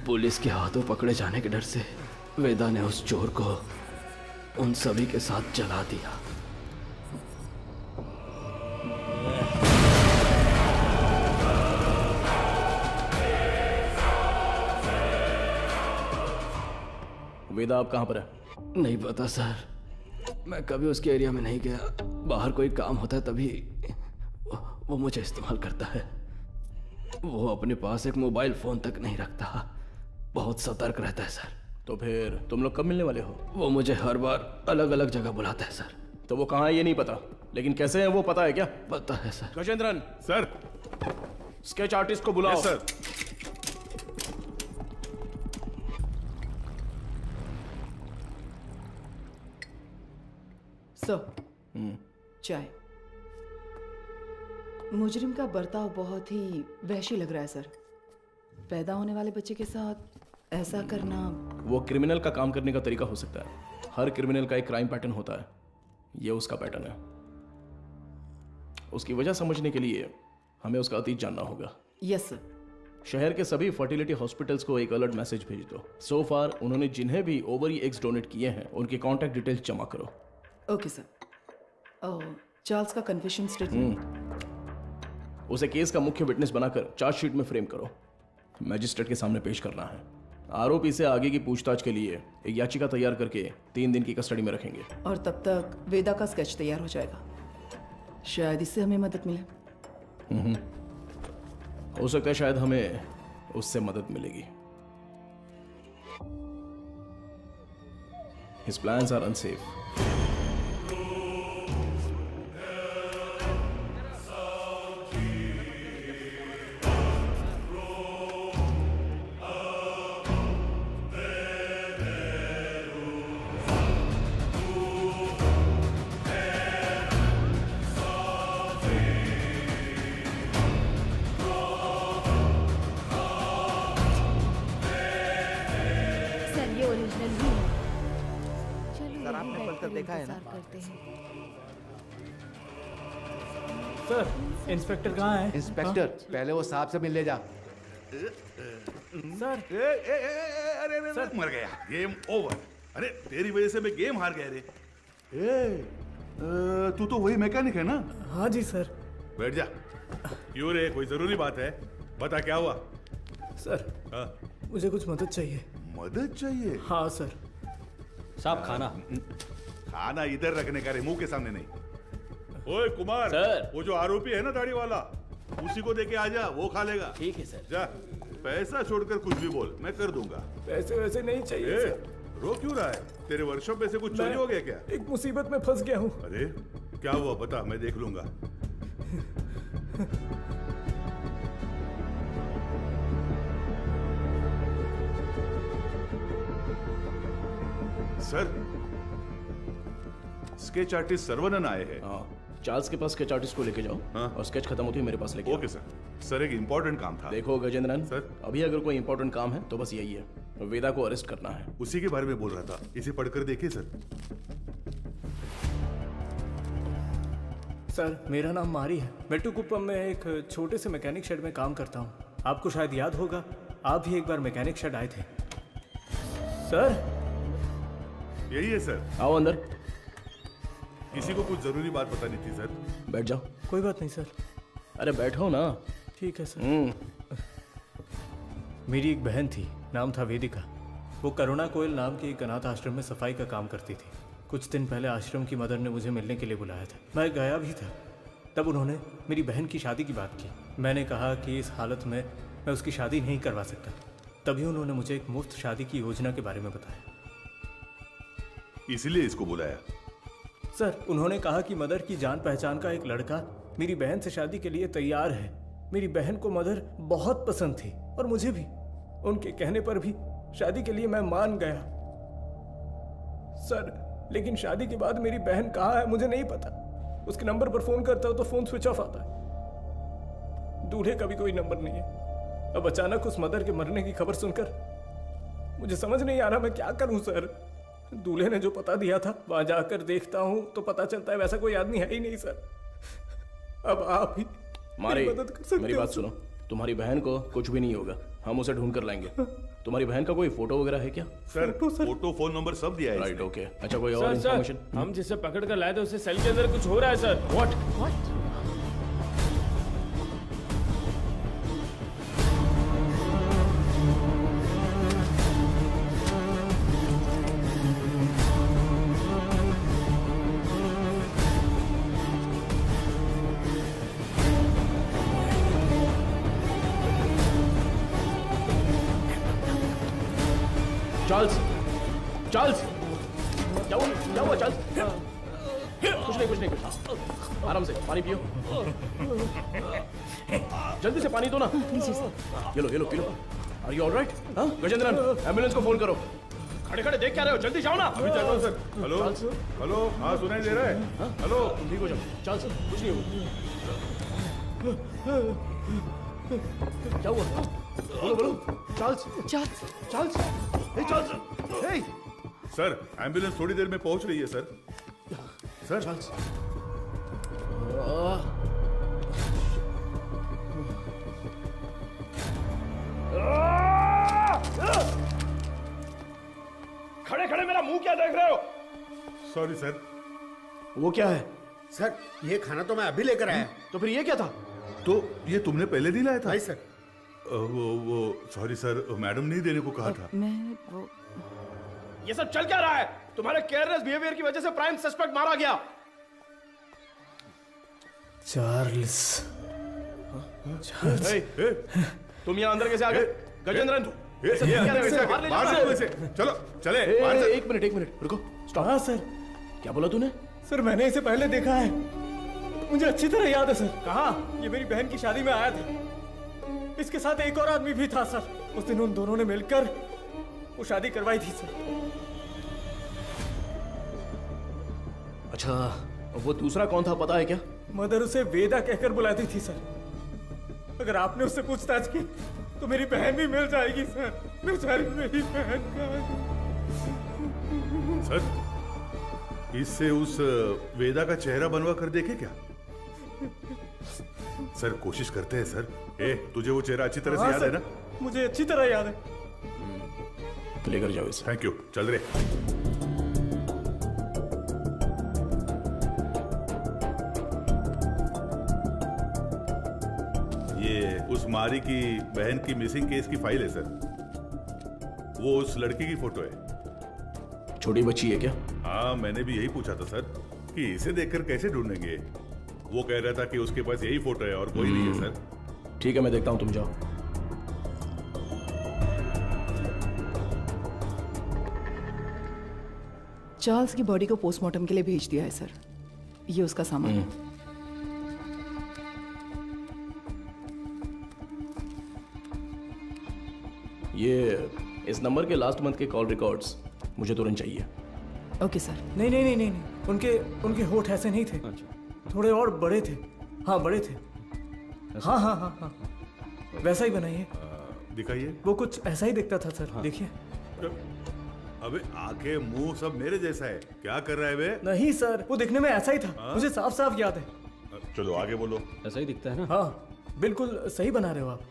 पुलिस के हाथों पकड़े जाने के डर से वेदा ने उस चोर को उन सभी के साथ जला दिया। वेदा आप कहाँ पर है? नहीं पता सर, मैं कभी उसके एरिया में नहीं गया। बाहर कोई काम होता है तभी वो मुझे इस्तेमाल करता है। वो अपने पास एक मोबाइल फोन तक नहीं रखता, बहुत सतर्क रहता है सर। तो फिर तुम लोग कब मिलने वाले हो? वो मुझे हर बार अलग अलग जगह बुलाता है सर। तो वो कहाँ है ये नहीं पता, लेकिन कैसे है वो पता है क्या? पता है sir. Gajendran sir, sketch artist को बुलाओ। सर। सर, चाय। मुजरिम का बर्ताव बहुत ही वहशी लग रहा है सर। पैदा होने वाले बच्चे के साथ ऐसा करना। वो क्रिमिनल का काम करने का तरीका हो सकता है। हर क्रिमिनल का एक क्राइम पैटर्न होता है, ये उसका पैटर्न है। उसकी वजह समझने के लिए हमें उसका अतीत जानना होगा। Yes sir. शहर के सभी फर्टिलिटी हॉस्पिटल्स को एक अलर्ट मैसेज भेज दो। सो फार उन्होंने जिन्हें भी ओवरी एग्स डोनेट किए हैं उनकी कॉन्टैक्ट डिटेल्स जमा करो। Okay sir. चार्ल्स का कन्फेशन स्टेटमेंट उसे केस का मुख्य विटनेस बनाकर चार्जशीट में फ्रेम करो। मैजिस्ट्रेट के सामने पेश करना है। आरोपी से आगे की पूछताछ के लिए एक याचिका तैयार करके 3 दिन की कस्टडी में रखेंगे। और तब तक वेदा का स्केच तैयार हो जाएगा। शायद इससे हमें मदद मिले। हो सकता है शायद हमें उससे मदद मिलेगी। His plans are unsafe. देखा है ना? सर, इंस्पेक्टर कहाँ है? इंस्पेक्टर, पहले वो साहब से मिल ले जा। सर, अरे सर, मर गया। Game over. अरे तेरी वजह से मैं गेम हार गया रे। तू तो वही मैकेनिक है ना? हाँ जी सर। बैठ जा। क्यों रे, कोई जरूरी बात है? बता क्या हुआ? सर, मुझे कुछ मदद चाहिए। मदद चाहिए? हाँ सर। साहब खाना। खाना इधर रखने का रे, मुंह के सामने नहीं। ओए कुमार, सर। वो जो आरोपी है ना दाढ़ी वाला, उसी को देके आ जा, वो खा लेगा। ठीक है सर। जा पैसा छोड़कर कुछ भी बोल, मैं कर दूंगा। पैसे वैसे नहीं चाहिए सर। रो क्यों रहा है? तेरे वर्कशॉप में से कुछ चोरी हो गया क्या? एक मुसीबत में फंस गया हूँ। अरे क्या हुआ बता, मैं देख लूंगा। सर, स्केच आर्टिस्ट सर्वनन आए हैं। चार्ल्स के पास स्केच आर्टिस्ट को लेके जाओ। और स्केच खत्म होती है मेरे पास लेके ओके सर। सर एक इम्पोर्टेंट काम था। देखो गजेंद्रन सर, अभी अगर कोई इंपॉर्टेंट काम है तो बस यही है, वेदा को अरेस्ट करना है। उसी के बारे में बोल रहा था, इसे पढ़कर देखिए सर। सर मेरा नाम मारी है, मेट्टुकुप्पम में एक छोटे से मैकेनिक शेड में काम करता हूँ। आपको शायद याद होगा, आप भी एक बार मैकेनिक शेड आए थे। सर यही है सर। आओ अंदर। किसी को कुछ जरूरी बात बतानी थी सर। बैठ जाओ। कोई बात नहीं सर। अरे बैठो ना। ठीक है सर। मेरी एक बहन थी, नाम था वेदिका। वो करुणा कोयल नाम के एक अनाथ आश्रम में सफाई का काम करती थी। कुछ दिन पहले आश्रम की मदर ने मुझे मिलने के लिए बुलाया था। मैं गया भी था। तब उन्होंने मेरी बहन की शादी की बात की। मैंने कहा कि इस हालत में मैं उसकी शादी नहीं करवा सकता। तभी उन्होंने मुझे एक मुफ्त शादी की योजना के बारे में बताया। इसीलिए इसको बुलाया? सर उन्होंने कहा कि मदर की जान पहचान का एक लड़का मेरी बहन से शादी के लिए तैयार है। मेरी बहन को मदर बहुत पसंद थी और मुझे भी। उनके कहने पर भी शादी के लिए मैं मान गया। सर लेकिन शादी के बाद मेरी बहन कहाँ है मुझे नहीं पता। उसके नंबर पर फोन करता हूँ तो फोन स्विच ऑफ आता है। दूल्हे का भी कोई नंबर नहीं है। अब अचानक उस मदर के मरने की खबर सुनकर मुझे समझ नहीं आ रहा मैं क्या करूं सर। दूल्हे ने जो पता दिया था वहां जाकर देखता हूं तो पता चलता है वैसा कोई आदमी है ही नहीं सर। अब आप ही मारे मदद कर सकते मेरी हो बात सर। सुनो, तुम्हारी बहन को कुछ भी नहीं होगा, हम उसे ढूंढ कर लाएंगे। तुम्हारी बहन का कोई फोटो वगैरह है क्या? सर फोटो फोन नंबर सब दिया है। Right okay. अच्छा कोई और इन्फॉर्मेशन? हम जिसे पकड़ कर लाए थे उसे सेल के अंदर कुछ हो रहा है सर। व्हाट? चार्ल्स, चार्ल्स, क्या हुआ चार्ल्स? कुछ नहीं आराम से पानी पियो। जल्दी से पानी दो ना। ये लो पी लो। Are you alright? Gajendran ambulance को फोन करो। खड़े देख क्या रहे हो, जल्दी जाओ ना। अभी जाता हूं सर। हेलो हाँ सुनाई दे रहा है? हेलो ठीक हो जाओ। चार्ल्स कुछ नहीं होगा। क्या हुआ? बोलो चार्ल्स। हे सर एम्बुलेंस थोड़ी देर में पहुंच रही है सर। चार्ल्स खड़े मेरा मुंह क्या देख रहे हो? Sorry sir. वो क्या है? सर ये खाना तो मैं अभी लेकर आया। तो फिर ये क्या था? तो ये तुमने पहले नहीं लाया था? नहीं सर। वो सॉरी सर, मैडम ने देने को कहा था। मैं वो ये सब चल क्या रहा है? तुम्हारे केयरलेस बिहेवियर की वजह से प्राइम सस्पेक्ट मारा गया। चार्ल्स। तुम यहाँ अंदर कैसे आ गए? गजेंद्रन चलो चले। एक मिनट रुको स्टॉप। हाँ सर। क्या बोला तूने? सर मैंने इसे पहले देखा है, मुझे अच्छी तरह याद है सर। कहाँ? ये मेरी बहन की शादी में आया था। इसके साथ एक और आदमी भी था सर। उस दिन उन दोनों ने मिलकर वो शादी करवाई थी सर। अच्छा वो दूसरा कौन था पता है क्या? मदर उसे वेदा कहकर बुलाती थी सर। अगर आपने उससे पूछताछ की तो मेरी बहन भी मिल जाएगी सर। बेचारी मेरी बहन का। सर इससे उस वेदा का चेहरा बनवा कर देखे क्या? सर कोशिश करते हैं सर। तुझे वो चेहरा अच्छी तरह से याद है ना? मुझे अच्छी तरह याद है। लेकर जाओ इसे। Thank you. चल रहे। ये उस मारी की बहन की मिसिंग केस की फाइल है सर। वो उस लड़की की फोटो है। छोटी बच्ची है क्या? हाँ मैंने भी यही पूछा था सर कि इसे देखकर कैसे ढूंढेंगे। वो कह रहा था कि उसके पास यही फोटो है और कोई नहीं है सर। ठीक है मैं देखता हूं, तुम जाओ। चार्ल्स की बॉडी को पोस्टमार्टम के लिए भेज दिया है सर। ये उसका सामान है। ये इस नंबर के लास्ट मंथ के कॉल रिकॉर्ड्स मुझे तुरंत चाहिए। Okay sir. नहीं नहीं नहीं नहीं नहीं, उनके होठ ऐसे नहीं थे, थोड़े और बड़े थे। हाँ बड़े थे। हाँ हाँ हाँ हाँ वैसा ही बनाइए। दिखाइए। वो कुछ ऐसा ही दिखता था सर। देखिए। अबे आंखें मुंह सब मेरे जैसा है, क्या कर रहा है बे? नहीं सर, वो दिखने में ऐसा ही था। मुझे साफ साफ याद है। चलो आगे बोलो। ऐसा ही दिखता है ना? हाँ बिल्कुल सही बना रहे हो आप।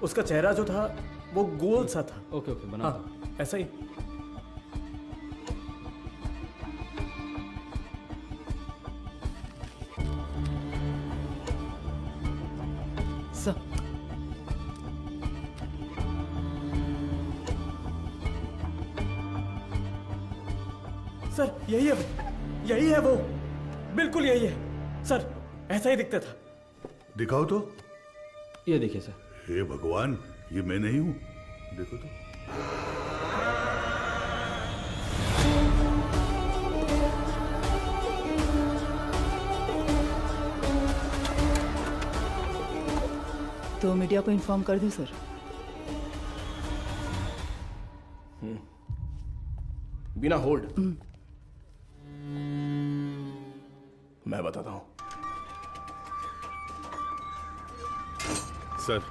उसका चेहरा जो था वो गोल सा था। ओके ओके बना। हाँ ऐसा ही। सर यही है वो, बिल्कुल यही है सर, ऐसा ही दिखता था। दिखाओ तो। ये देखिए सर। हे भगवान, ये मैं नहीं हूं, देखो तो। तो मीडिया को इन्फॉर्म कर दूं सर? बिना होल्ड मैं बताता हूं। सर,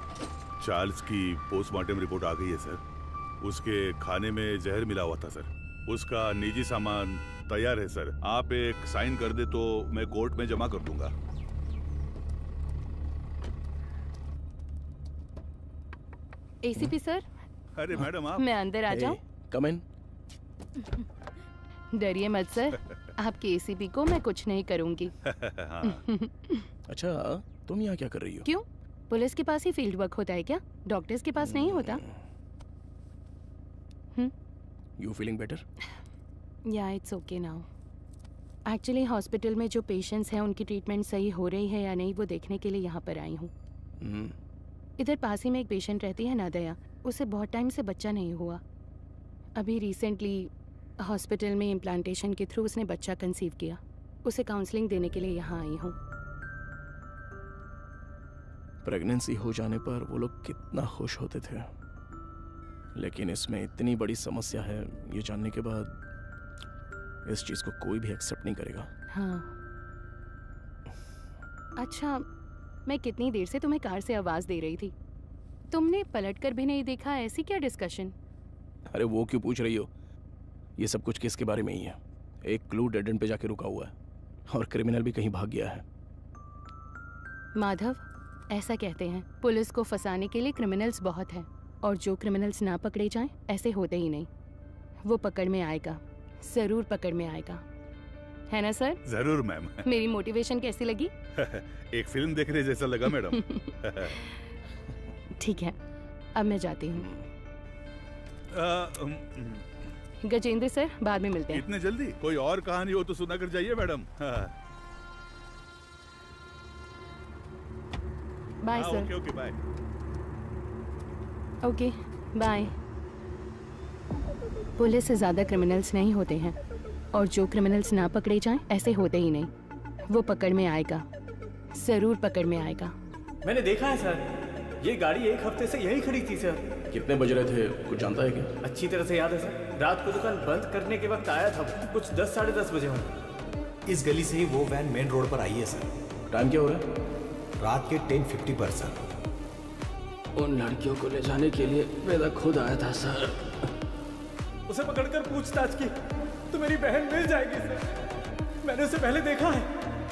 चार्ल्स की पोस्टमार्टम रिपोर्ट आ गई है सर। उसके खाने में जहर मिला हुआ था सर। उसका निजी सामान तैयार है सर। आप एक साइन कर दे तो मैं कोर्ट में जमा कर दूंगा। ACP sir. अरे मैडम आप। मैं अंदर आ जाऊं? कम इन। डरिए मत सर, आपके एसीपी को मैं कुछ नहीं करूंगी। अच्छा, तुम यहाँ क्या कर रही हो? क्यों? पुलिस के पास ही फील्ड वर्क होता है क्या? डॉक्टर्स के पास नहीं होता? You feeling better? या it's okay now. Actually hospital में जो पेशेंट्स हैं उनकी ट्रीटमेंट सही हो रही है या नहीं वो देखने के लिए यहाँ पर आई हूँ। इधर पास ही में एक पेशेंट रहती है नादया, उसे बहुत टाइम से बच्चा नहीं हुआ। अभी रिसेंटली हॉस्पिटल में इम्प्लांटेशन के थ्रू उसने बच्चा कंसीव किया। उसे काउंसलिंग देने के लिए यहाँ आई हूँ। प्रेगनेंसी हो जाने पर वो लोग कितना खुश होते थे, लेकिन इसमें इतनी बड़ी समस्या है ये जानने के बाद इस चीज को कोई भी एक्सेप्ट नहीं करेगा। हाँ। अच्छा, मैं कितनी देर से तुम्हें कार से आवाज दे रही थी, तुमने पलटकर भी नहीं देखा? ऐसी क्या डिस्कशन? अरे वो क्यों पूछ रही हो? ये सब कुछ किसके बारे में ही है। एक क्लू डेड एंड पे जाके रुका हुआ है और क्रिमिनल भी कहीं भाग गया है। माधव, ऐसा कहते हैं पुलिस को फंसाने के लिए क्रिमिनल्स बहुत हैं, और जो क्रिमिनल्स ना पकड़े जाएं ऐसे होते ही नहीं। वो पकड़ में आएगा, जरूर पकड़ में आएगा, है ना सर? जरूर मैम। मेरी मोटिवेशन कैसी लगी? एक फिल्म देखने जैसा लगा मैडम। ठीक है, अब मैं जाती हूँ। गजेंद्र सर, बाद में मिलते हैं। इतने जल्दी? कोई और कहानी हो तो सुना कर जाइए madam. Bye sir. Okay okay bye. Okay bye. Police से ज्यादा क्रिमिनल्स नहीं होते हैं, और जो क्रिमिनल्स ना पकड़े जाएं ऐसे होते ही नहीं। वो पकड़ में आएगा, जरूर पकड़ में आएगा। मैंने देखा है सर, ये गाड़ी एक हफ्ते से यही खड़ी थी सर। कितने बज रहे थे कुछ जानता है क्या? अच्छी तरह से याद है सर, रात को दुकान बंद करने के वक्त आया था, कुछ 10 साढ़े 10 बजे होंगे। इस गली से ही वो वैन मेन रोड पर आई है सर। टाइम क्या हो रहा है? रात के 10:50 पर सर। उन लड़कियों को ले जाने के लिए वेदा खुद आया था सर। उसे पकड़कर पूछताछ की तो मेरी बहन मिल जाएगी सर। मैंने उसे पहले देखा है,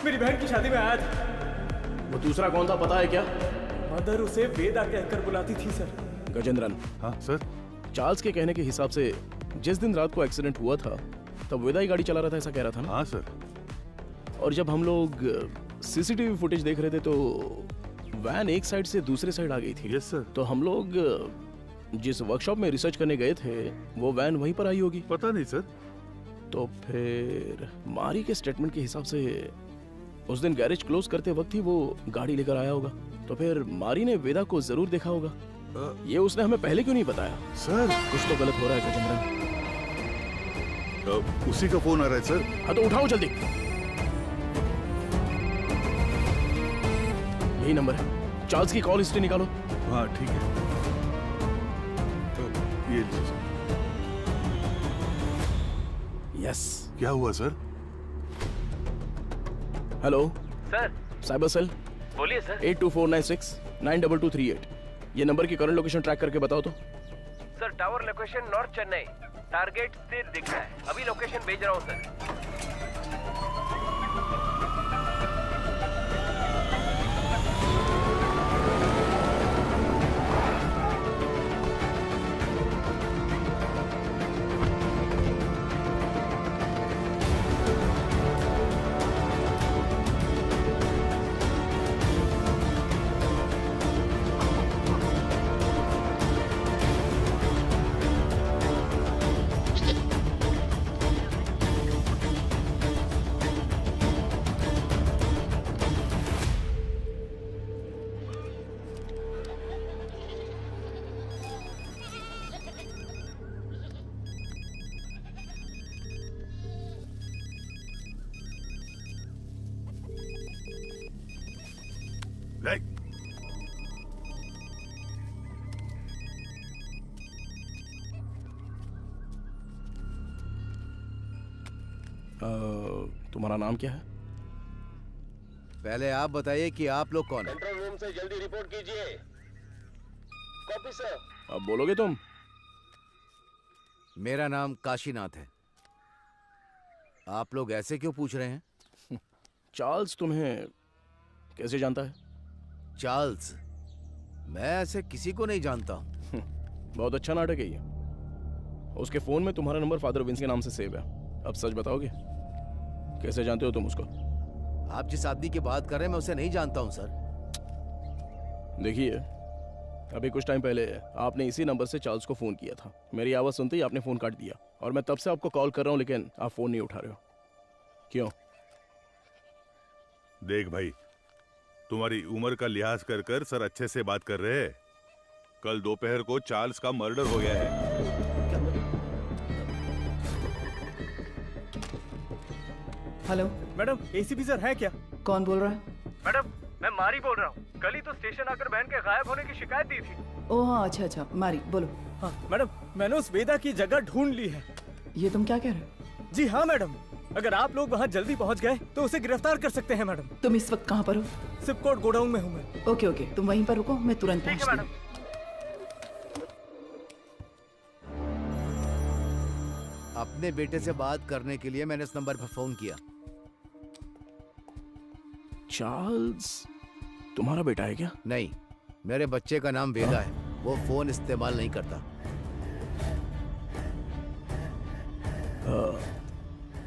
मेरी बहन की शादी में आया था। वो दूसरा कौन था पता है क्या? मदर उसे वेदा कहकर बुलाती थी सर। गजेंद्रन। हाँ सर। चार्ल्स के कहने के हिसाब से जिस दिन रात को एक्सीडेंट हुआ था तब वेदा ही गाड़ी चला रहा था, ऐसा कह रहा था ना? हाँ सर। और जब हम लोग सीसीटीवी फुटेज देख रहे थे तो वैन एक साइड से दूसरे साइड आ गई थी। Yes sir. तो हम लोग जिस वर्कशॉप में रिसर्च करने गए थे वो वैन वहीं पर आई होगी। पता नहीं सर। तो फिर मारी के स्टेटमेंट के हिसाब से उस दिन गैरेज क्लोज करते वक्त ही वो गाड़ी लेकर आया होगा। तो फिर मारी ने वेदा को जरूर देखा होगा। ये उसने हमें पहले क्यों नहीं बताया? सर कुछ तो गलत हो रहा है गजेंद्रन। उसी का फोन आ रहा है सर। हाँ तो उठाओ जल्दी। यही नंबर है। चार्ल्स की कॉल हिस्ट्री निकालो। हाँ ठीक है। तो ये लीजिए सर। यस। क्या हुआ sir? Hello sir. Cyber cell. बोलिए सर। 8249692238। ये नंबर की करंट लोकेशन ट्रैक करके बताओ तो। Sir tower location north Chennai, target स्थिर दिख रहा है। अभी लोकेशन भेज रहा हूँ सर। तुम्हारा नाम क्या है? पहले आप बताइए कि आप लोग कौन हैं? कंट्रोल रूम से जल्दी रिपोर्ट कीजिए। Copy sir. अब बोलोगे तुम? मेरा नाम काशीनाथ है। आप लोग ऐसे क्यों पूछ रहे हैं? चार्ल्स तुम्हें कैसे जानता है? चार्ल्स? मैं ऐसे किसी को नहीं जानता हूँ। बहुत अच्छा नाटक है ये। उसके फोन में तुम्हारा नंबर फादर विंस के नाम से सेव है। अब सच बताओगे, कैसे जानते हो तुम उसको? आप जिस आदमी की बात कर रहे हैं मैं उसे नहीं जानता हूँ सर। देखिए, अभी कुछ टाइम पहले आपने इसी नंबर से चार्ल्स को फोन किया था। मेरी आवाज सुनते ही आपने फोन काट दिया और मैं तब से आपको कॉल कर रहा हूँ, लेकिन आप फोन नहीं उठा रहे हो। क्यों? देख भाई, तुम्हारी उम्र का लिहाज कर कर सर अच्छे से बात कर रहे हैं। कल दोपहर को चार्ल्स का मर्डर हो गया है। हेलो मैडम, एसीपी सर है क्या? कौन बोल रहा है? मैडम, मैं मारी बोल रहा हूँ। कल ही तो स्टेशन आकर बहन के गायब होने की शिकायत दी थी। ओह हाँ, अच्छा अच्छा, मारी बोलो। हाँ मैडम, मैंने उस वेदा की जगह ढूंढ ली है। ये तुम क्या कह रहे हो? जी हाँ मैडम, अगर आप लोग वहाँ जल्दी पहुँच गए तो उसे गिरफ्तार कर सकते हैं मैडम। तुम इस वक्त कहाँ पर हो? सिपकोट गोडाउन में हूँ मैं। ओके ओके, तुम वहीं पर रुको, मैं तुरंत पहुँचती हूँ। अपने बेटे से बात करने के लिए मैंने इस नंबर पर फोन किया। चार्ल्स तुम्हारा बेटा है क्या? नहीं, मेरे बच्चे का नाम वेदा है। वो फोन इस्तेमाल नहीं करता।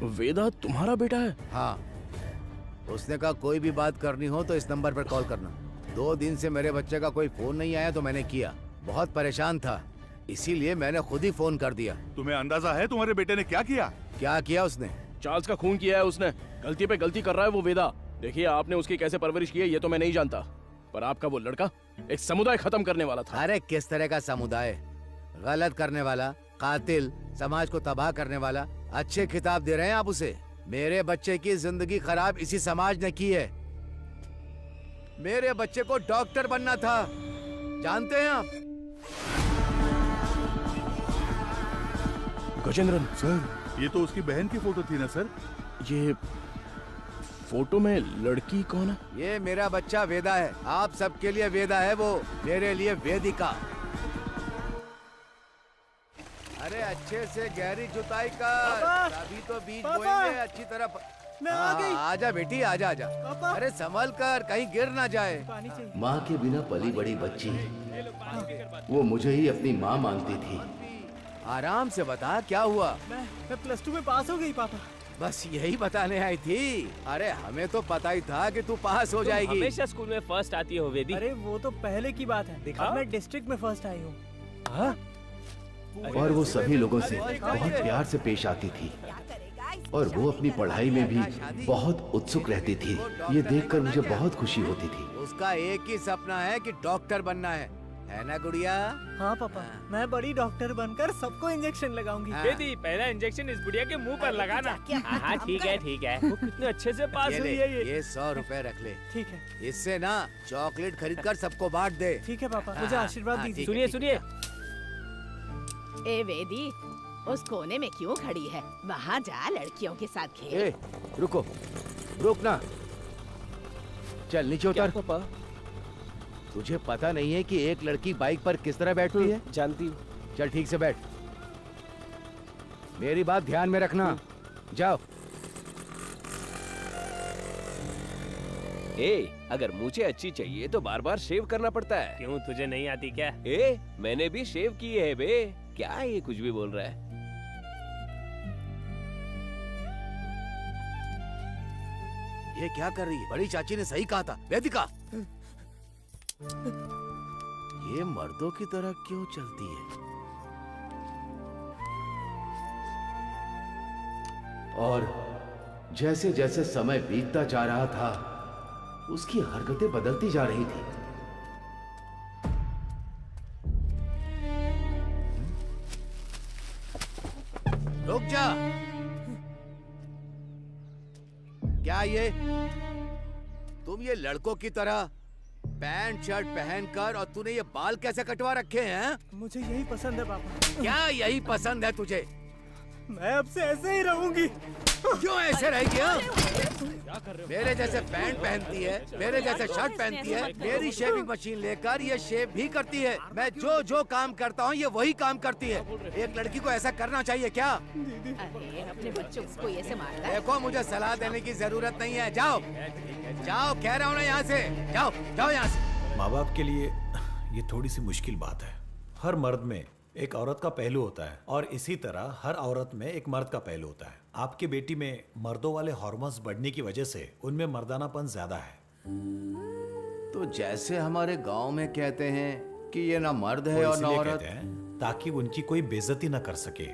वेदा तुम्हारा बेटा है? हाँ, उसने कहा कोई भी बात करनी हो तो इस नंबर पर कॉल करना। 2 दिन से मेरे बच्चे का कोई फोन नहीं आया तो मैंने किया। बहुत परेशान था, इसीलिए मैंने खुद ही फोन कर दिया। तुम्हें अंदाजा है तुम्हारे बेटे ने क्या किया? क्या किया उसने? चार्ल्स का खून किया है उसने। गलती पे गलती कर रहा है वो वेदा। देखिए, आपने उसकी कैसे परवरिश की है ये तो मैं नहीं जानता, पर आपका वो लड़का एक समुदाय खत्म करने वाला था। अरे किस तरह का समुदाय? गलत करने वाला, कातिल, समाज को तबाह करने वाला। अच्छे खिताब दे रहे हैं आप उसे। मेरे बच्चे की जिंदगी खराब इसी समाज ने की है। मेरे बच्चे को डॉक्टर बनना था, जानते हैं आप? गजेंद्रन सर, ये तो उसकी बहन की फोटो थी ना सर? ये फोटो में लड़की कौन है? ये मेरा बच्चा वेदा है। आप सबके लिए वेदा है वो, मेरे लिए वेदिका। अरे अच्छे से गहरी जुताई कर, अभी तो बीज बोएंगे अच्छी तरह। मैं आ गई। आजा बेटी, आजा आजा। अरे संभल कर, कहीं गिर ना जाए। माँ के बिना पली बड़ी बच्ची, वो मुझे ही अपनी माँ मानती थी। आराम से बता, क्या हुआ? मैं +2 में पास हो गई पापा। बस यही बताने आई थी। अरे हमें तो पता ही था कि तू पास हो जाएगी। हमेशा स्कूल में फर्स्ट आती हो वेदी। अरे वो तो पहले की बात है। अब मैं डिस्ट्रिक्ट में फर्स्ट आई हूँ। और वो सभी लोगों से बहुत प्यार से पेश आती थी और वो अपनी पढ़ाई में भी बहुत उत्सुक रहती थी। ये देखकर मुझे बहुत खुशी होती थी। उसका एक ही सपना है कि डॉक्टर बनना है। है ना गुड़िया? हाँ पापा, मैं बड़ी डॉक्टर बनकर सबको इंजेक्शन लगाऊंगी। हाँ। दीदी पहला इंजेक्शन इस बुढ़िया के मुंह पर लगाना। हाँ ठीक है ठीक है। वो कितने अच्छे से पास ये हुई ले, है ये। ये 100 रुपए रख ले। ठीक है। इससे ना चॉकलेट खरीद कर सबको बांट दे। ठीक है पापा, मुझे आशीर्वाद दीजिए। सुनिए सुनिए। ए वेदी, उस कोने में क्यों खड़ी है? वहाँ जा, लड़कियों के साथ खेल। ए, रुको, रुक ना। चल नीचे उतर। पापा? तुझे पता नहीं है कि एक लड़की बाइक पर किस तरह बैठती है? जानती हूँ। चल ठीक से बैठ। मेरी बात ध्यान में रखना। जाओ। अगर मुझे अच्छी चाहिए तो बार बार शेव करना पड़ता है। क्यों, तुझे नहीं आती क्या? मैंने भी शेव की है बे। क्या ये कुछ भी बोल रहा है? ये क्या कर रही है? बड़ी चाची ने सही कहा था, वेदिका। ये मर्दों की तरह क्यों चलती है? और जैसे जैसे समय बीतता जा रहा था, उसकी हरकतें बदलती जा रही थी। रुक जा। क्या ये तुम ये लड़कों की तरह पैंट शर्ट पहनकर और तूने ये बाल कैसे कटवा रखे हैं? मुझे यही पसंद है पापा। क्या यही पसंद है तुझे? मैं अब से ऐसे ही रहूंगी। क्यों ऐसे रहेगी? हाँ? मेरे जैसे पैंट पहनती है, मेरे जैसे शर्ट पहनती है, मेरी शेविंग मशीन लेकर ये शेव भी करती है। मैं जो जो काम करता हूँ ये वही काम करती है। एक लड़की को ऐसा करना चाहिए क्या? अरे अपने बच्चों को ऐसे मारता है? देखो, मुझे सलाह देने की जरूरत नहीं है। जाओ जाओ, कह रहा हूँ ना, यहाँ से जाओ, जाओ यहाँ से। माँ बाप के लिए ये थोड़ी सी मुश्किल बात है। हर मर्द में एक औरत का पहलू होता है और इसी तरह हर औरत में एक मर्द का पहलू होता है। आपकी बेटी में मर्दों वाले हार्मोन्स बढ़ने की वजह से उनमें मर्दानापन ज्यादा है। तो जैसे हमारे गांव में कहते हैं कि ये ना मर्द है वो और ना इसलिए औरत। कहते हैं ताकि उनकी कोई बेइज्जती न कर सके।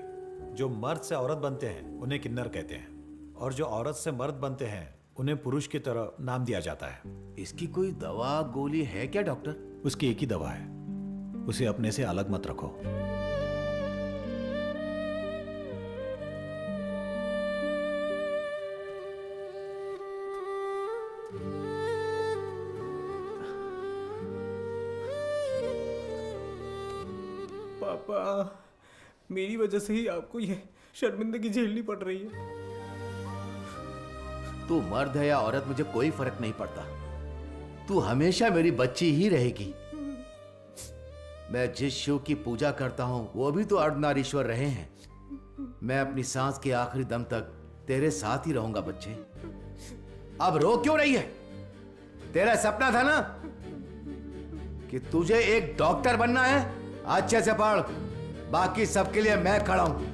जो मर्द से औरत बनते हैं उन्हें किन्नर कहते हैं, और जो औरत से मर्द बनते हैं उन्हें पुरुष की तरह नाम दिया जाता है। इसकी कोई दवा गोली है क्या डॉक्टर? उसकी एक ही दवा है, उसे अपने से अलग मत रखो। पापा, मेरी वजह से ही आपको ये शर्मिंदगी झेलनी पड़ रही है। तू मर्द है या औरत मुझे कोई फर्क नहीं पड़ता। तू हमेशा मेरी बच्ची ही रहेगी। मैं जिस शिव की पूजा करता हूं वो भी तो अर्धनारीश्वर रहे हैं। मैं अपनी सांस के आखिरी दम तक तेरे साथ ही रहूंगा बच्चे। अब रो क्यों रही है? तेरा सपना था ना कि तुझे एक डॉक्टर बनना है। अच्छे से पढ़, बाकी सबके लिए मैं खड़ा हूं।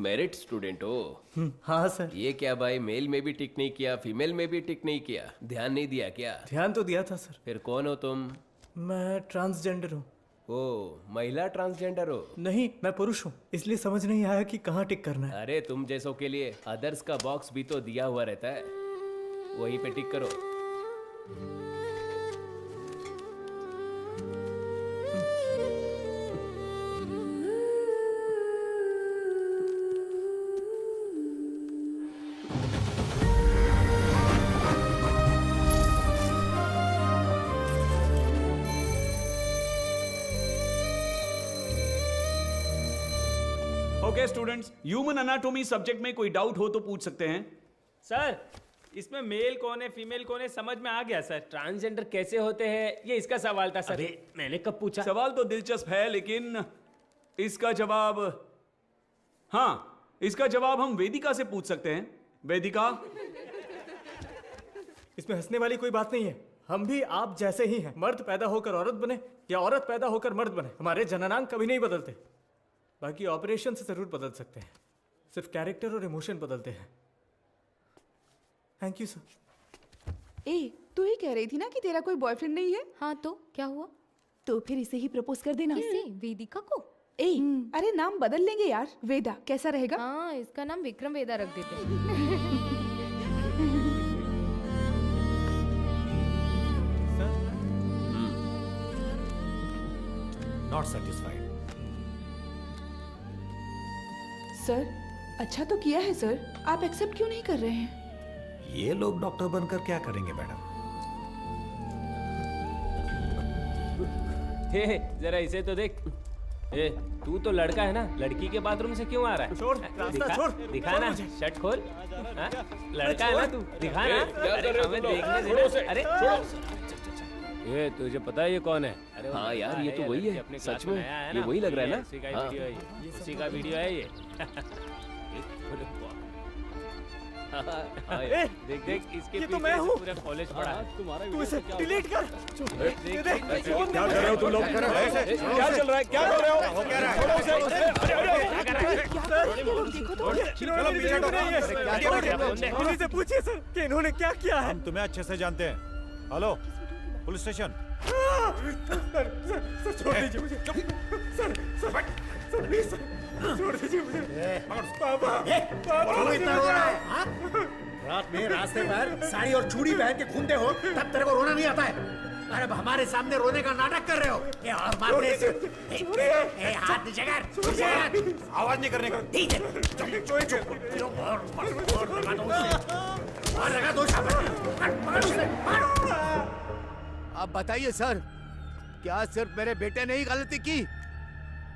मेरिट स्टूडेंट हो? हाँ सर। ये क्या भाई, मेल में भी टिक नहीं किया, फीमेल में भी टिक नहीं किया, ध्यान नहीं दिया क्या? ध्यान तो दिया था सर। फिर कौन हो तुम? मैं ट्रांसजेंडर हूँ। ओ, महिला ट्रांसजेंडर हो? नहीं, मैं पुरुष हूँ, इसलिए समझ नहीं आया कि कहाँ टिक करना है। अरे तुम जैसों के लिए अदर्स का बॉक्स भी तो दिया हुआ रहता है, वहीं पे टिक करो। Okay students, human anatomy subject में कोई डाउट हो तो पूछ सकते हैं। सर, इसमें मेल कौन है फीमेल कौन है समझ में आ गया सर। ट्रांसजेंडर कैसे होते हैं ये इसका सवाल था सर। मैंने कब पूछा? सवाल तो दिलचस्प है, लेकिन इसका जवाब, हाँ, इसका जवाब हम वेदिका से पूछ सकते हैं। वेदिका, इसमें हंसने वाली कोई बात नहीं है। हम भी आप जैसे ही हैं। मर्द पैदा होकर औरत बने या औरत पैदा होकर मर्द बने, हमारे जननांग कभी नहीं बदलते। बाकी ऑपरेशन से जरूर बदल सकते हैं, सिर्फ कैरेक्टर और इमोशन बदलते हैं। Thank you sir. ए, तू ही कह रही थी ना कि तेरा कोई बॉयफ्रेंड नहीं है? हाँ तो क्या हुआ? तो फिर इसे ही प्रपोज कर देना। किसे? वेदिका को? ए, अरे नाम बदल लेंगे यार, वेदा कैसा रहेगा? हाँ, इसका नाम विक्रम वेदा रख देते हैं। Not satisfied. सर, अच्छा तो किया है सर, आप एक्सेप्ट क्यों नहीं कर रहे हैं? ये लोग डॉक्टर बनकर क्या करेंगे मैडम? हे जरा इसे तो देख। ए, तू तो लड़का है ना, लड़की के बाथरूम से क्यों आ रहा है? दिखा ना, शर्ट खोल। हाँ? लड़का है ना तू, दिखा ना। अरे हमें देखने देना। अरे ये तुझे पता है ये कौन है? अरे हाँ यार, ये तो वही है। सच में ये वही लग रहा है ना? उसी का वीडियो है ये, उसी का वीडियो है ये। देख देख, इसके तो मैं हूँ। पूरा कॉलेज पड़ा है। तुम्हारा तू इसे डिलीट कर। क्या कर रहे हो तुम लोग? क्या चल रहा है? क्या कर रहे हो? क्या कर रहे हो? पूछिए सर कि इन्होंने क्या किया है। हम तुम्हें अच्छे से जानते हैं। Hello, police station. सर छोड़ दीजिए मुझे। सर प्लीज सर, छोड़ दीजिए मुझे। पापा, क्यों इतना रो रहा है? हाँ? रात में रास्ते पर साड़ी और चूड़ी पहन के घूमते हो, तब तेरे को रोना नहीं आता है? अरे अब हमारे सामने रोने का नाटक कर रहे हो? ए, और मार दे इसे। ए, हाथ नीचे कर, नीचे कर। आवाज नहीं करने का। ठीक है, और लगा दो शाबाश। पकड़ उसे, मार। अब बताइए सर, क्या सिर्फ मेरे बेटे ने ही गलती की?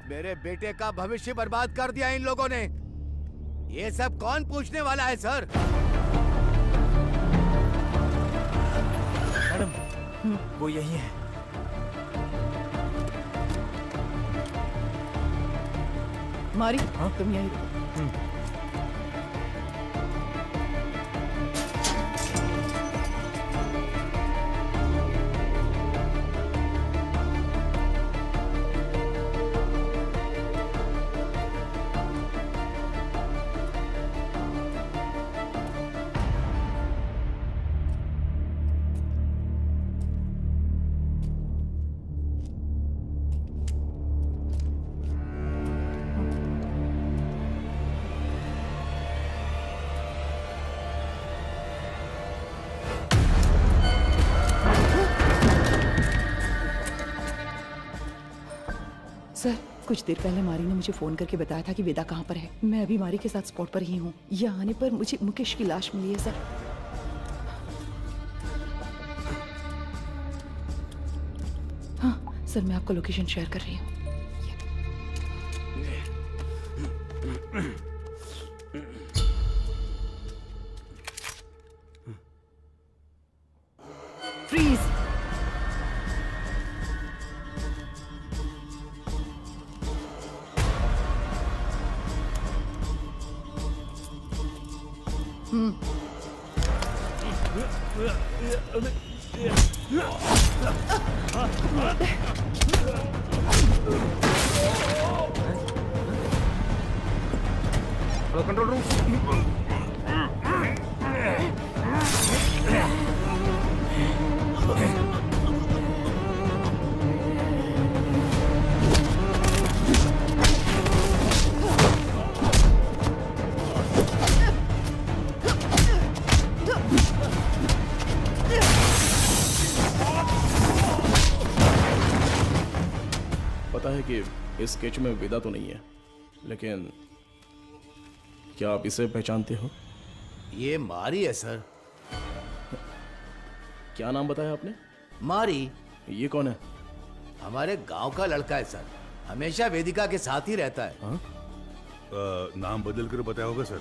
मेरे बेटे का भविष्य बर्बाद कर दिया इन लोगों ने। ये सब कौन पूछने वाला है सर? मैडम, वो यही है। मारी, तुम यहीं रुको। सर, कुछ देर पहले मारी ने मुझे फोन करके बताया था कि वेदा कहाँ पर है। मैं अभी मारी के साथ स्पॉट पर ही हूँ। यहाँ आने पर मुझे मुकेश की लाश मिली है सर। हाँ सर, मैं आपको लोकेशन शेयर कर रही हूँ। फ्रीज। Control room. पता है कि इस स्केच में वेदा तो नहीं है, लेकिन क्या आप इसे पहचानते हो? ये मारी है सर। क्या नाम बताया आपने? मारी। ये कौन है? हमारे गांव का लड़का है सर, हमेशा वेदिका के साथ ही रहता है। हाँ? नाम बदल कर बताया होगा सर।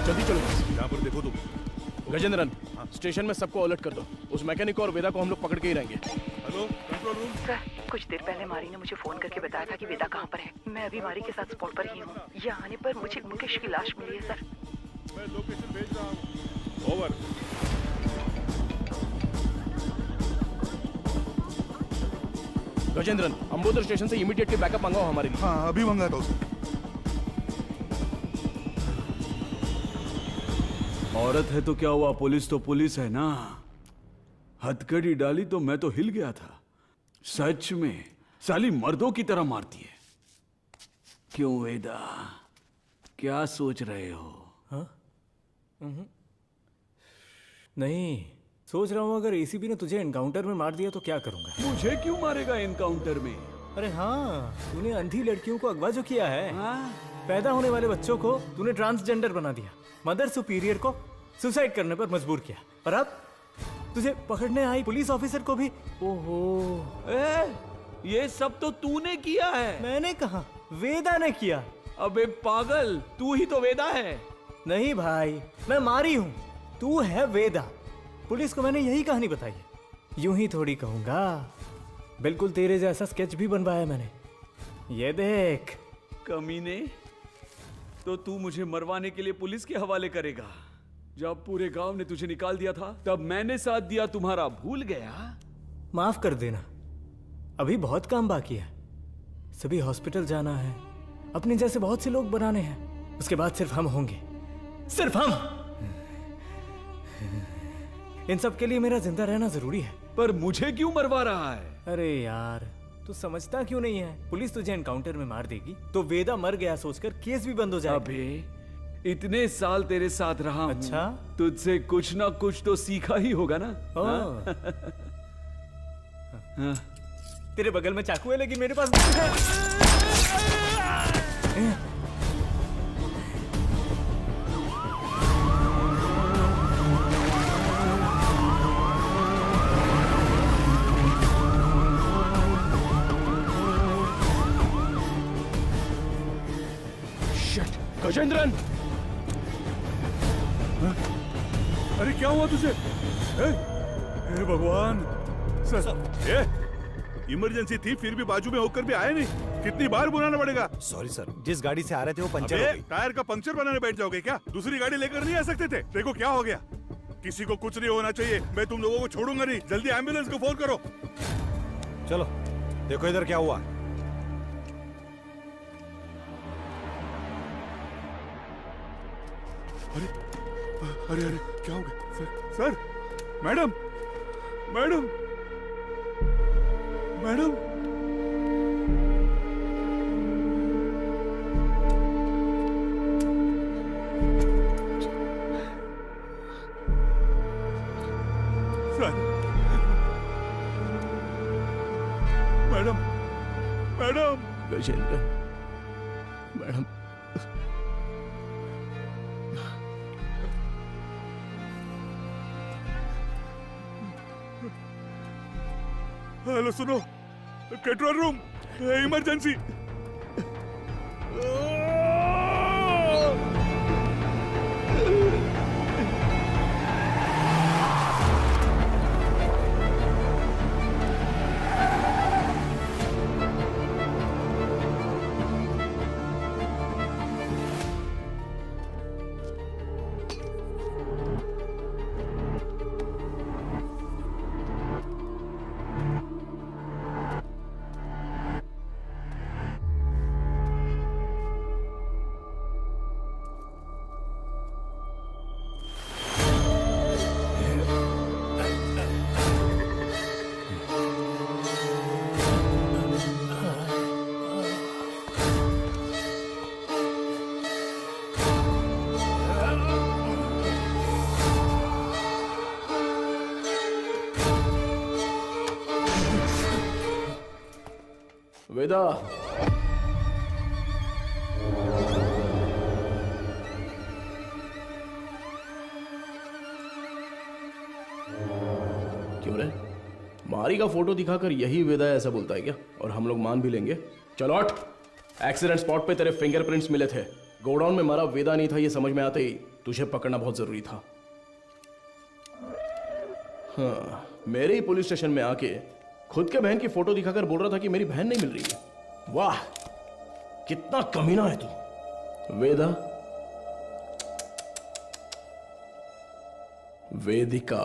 जल्दी चलो। यहाँ पर देखो तुम। गजेंद्रन, स्टेशन में सबको अलर्ट कर दो। उस मैकेनिक और वेदा को हम लोग पकड़ के ही रहेंगे। Hello control room. सर, कुछ देर पहले मारी ने मुझे फोन करके बताया था कि वेदा कहाँ पर है। मैं अभी मारी के साथ स्पॉट पर ही हूँ। यहाँ आने पर मुझे मुकेश की लाश मिली है सर। मैं लोकेशन भेज रहा हूँ। ओवर। गजेंद्रन, अंबोदर स्टेशन से इमीडिएटली बैकअप मंगाओ हमारे लिए। हाँ, अभी मंगाता हूँ। औरत है तो क्या हुआ, पुलिस तो पुलिस है ना। हथकड़ी डाली तो मैं तो हिल गया था। सच में साली मर्दों की तरह मारती है। क्यों वेदा, क्या सोच रहे हो? हाँ? नहीं, सोच रहा हूँ अगर एसीपी ने तुझे एनकाउंटर में मार दिया तो क्या करूंगा। मुझे क्यों मारेगा एनकाउंटर में? अरे हाँ, तूने अंधी लड़कियों को अगवा जो किया है। पैदा होने वाले बच्चों को तूने ट्रांसजेंडर बना दिया। मदर सुपीरियर को सुसाइड करने पर मजबूर किया। और अब तुझे पकड़ने आई पुलिस ऑफिसर को भी। ओहो, ये सब तो तूने किया है। मैंने कहा, वेदा ने किया। अबे पागल, तू ही तो वेदा है। नहीं भाई, मैं मारी हूँ, तू है वेदा। पुलिस को मैंने यही कहानी बताई है। यूं ही थोड़ी कहूंगा, बिल्कुल तेरे जैसा स्केच भी बनवाया मैंने। ये देख। कमीने, तो तू मुझे मरवाने के लिए पुलिस के हवाले करेगा? जब पूरे गांव ने तुझे निकाल दिया था तब मैंने साथ दिया तुम्हारा, भूल गया? माफ कर देना, अभी बहुत काम बाकी है। सभी हॉस्पिटल जाना है, अपने जैसे बहुत से लोग बनाने हैं। उसके बाद सिर्फ हम होंगे, सिर्फ हम। इन सब के लिए मेरा जिंदा रहना जरूरी है। पर मुझे क्यों मरवा रहा है? अरे यार, तू समझता क्यों नहीं है? पुलिस तुझे एनकाउंटर में मार देगी तो वेदा मर गया सोचकर केस भी बंद हो जाएगा। अबे इतने साल तेरे साथ रहा हूं, अच्छा, तुझसे कुछ ना कुछ तो सीखा ही होगा ना। हाँ? तेरे बगल में चाकू है लेकिन मेरे पास गजेंद्रन, अरे क्या हुआ तुझे? हे भगवान सर, इमरजेंसी थी फिर भी बाजू में होकर भी आए नहीं। कितनी बार बुलाना पड़ेगा? सॉरी सर, जिस गाड़ी से आ रहे थे वो पंचर हो गई। टायर का पंक्चर बनाने बैठ जाओगे क्या? दूसरी गाड़ी लेकर नहीं आ सकते थे? देखो क्या हो गया। किसी को कुछ नहीं होना चाहिए। मैं तुम लोगों को छोड़ूंगा नहीं। जल्दी एम्बुलेंस को फोन करो। चलो देखो इधर क्या हुआ। अरे अरे अरे क्या हो गया? Sir, madam, madam, madam. Sir, madam, madam. Gajendra, madam, hello सुनो, कंट्रोल रूम, इमरजेंसी। वेदा, क्यों रे? मारी का फोटो दिखाकर यही वेदा ऐसा बोलता है क्या? और हम लोग मान भी लेंगे? चलो हट। एक्सीडेंट स्पॉट पे तेरे फिंगरप्रिंट्स मिले थे। गोडाउन में मारा वेदा नहीं था ये समझ में आते ही तुझे पकड़ना बहुत जरूरी था। हाँ, मेरे ही पुलिस स्टेशन में आके खुद के बहन की फोटो दिखाकर बोल रहा था कि मेरी बहन नहीं मिल रही है। वाह, कितना कमीना है तू। वेदा, वेदिका,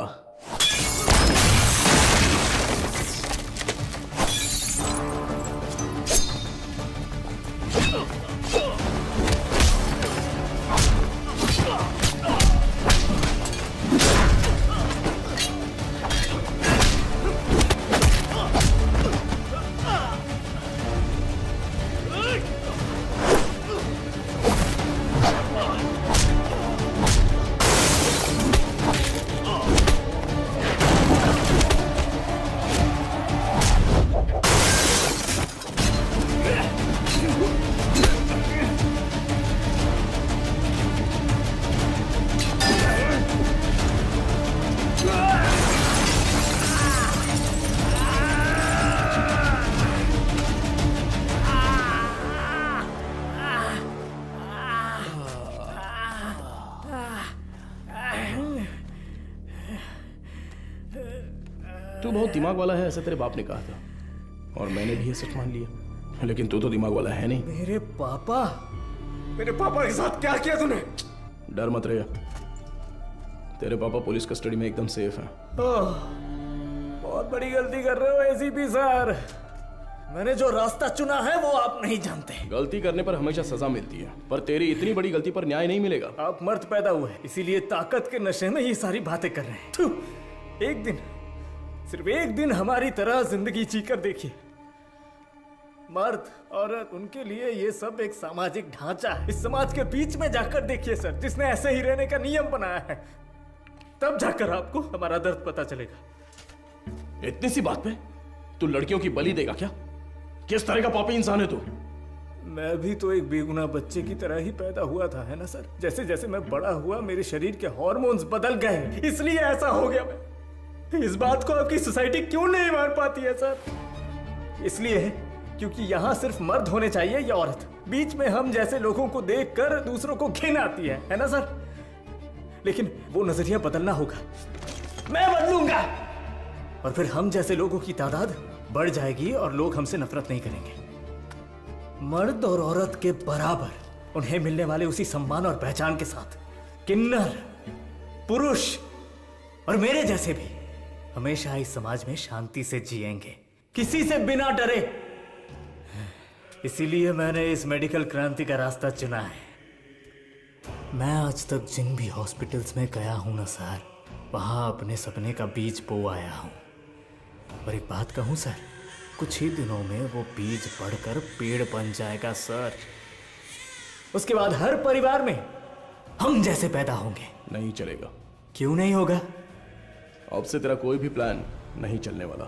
तू बहुत दिमाग वाला है ऐसा तेरे बाप ने कहा था और मैंने भी ये सच मान लिया, लेकिन तू तो दिमाग वाला है नहीं। मेरे पापा के साथ क्या किया तूने? डर मत रहे, तेरे पापा पुलिस कस्टडी में एकदम सेफ हैं। बहुत बड़ी गलती कर रहे हो एसीपी सर। मैंने जो रास्ता चुना है वो आप नहीं जानते। गलती करने पर हमेशा सजा मिलती है, पर तेरी इतनी बड़ी गलती पर न्याय नहीं मिलेगा। आप मर्द पैदा हुए इसीलिए ताकत के नशे में ये सारी बातें कर रहे हैं। थू, एक दिन, सिर्फ एक दिन हमारी तरह जिंदगी जीकर देखिए। मर्द औरत उनके लिए ये सब एक सामाजिक ढांचा है। इस समाज के बीच में जाकर देखिए सर, जिसने ऐसे ही रहने का नियम बनाया है, तब जाकर आपको हमारा दर्द पता चलेगा। इतनी सी बात पे तू लड़कियों की बलि देगा क्या? किस तरह का पापी इंसान है तू? मैं भी तो एक बेगुनाह बच्चे की तरह ही पैदा हुआ था, है ना सर? जैसे जैसे मैं बड़ा हुआ मेरे शरीर के हार्मोन्स बदल गए, इसलिए ऐसा हो गया। मैं इस बात को आपकी सोसाइटी क्यों नहीं मान पाती है सर? इसलिए क्योंकि यहाँ सिर्फ मर्द होने चाहिए या औरत। बीच में हम जैसे लोगों को देखकर दूसरों को घिन आती है ना सर? लेकिन वो नजरिया बदलना होगा। मैं बदलूंगा और फिर हम जैसे लोगों की तादाद बढ़ जाएगी और लोग हमसे नफरत नहीं करेंगे। मर्द और औरत के बराबर उन्हें मिलने वाले उसी सम्मान और पहचान के साथ किन्नर, पुरुष और मेरे जैसे भी हमेशा इस समाज में शांति से जिएंगे, किसी से बिना डरे। इसीलिए मैंने इस मेडिकल क्रांति का रास्ता चुना है। मैं आज तक जिन भी हॉस्पिटल्स में गया हूं ना सर, वहां अपने सपने का बीज बो आया हूं। और एक बात कहूं सर, कुछ ही दिनों में वो बीज बढ़कर पेड़ बन जाएगा सर। उसके बाद हर परिवार में हम जैसे पैदा होंगे। नहीं चलेगा। क्यों नहीं होगा? अब से तेरा कोई भी प्लान नहीं चलने वाला।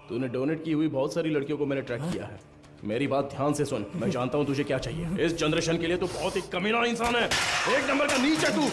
तूने डोनेट की हुई बहुत सारी लड़कियों को मैंने ट्रैक किया है। मेरी बात ध्यान से सुन, मैं जानता हूं तुझे क्या चाहिए। इस जनरेशन के लिए तू बहुत ही कमीना इंसान है, एक नंबर का नीच है तू।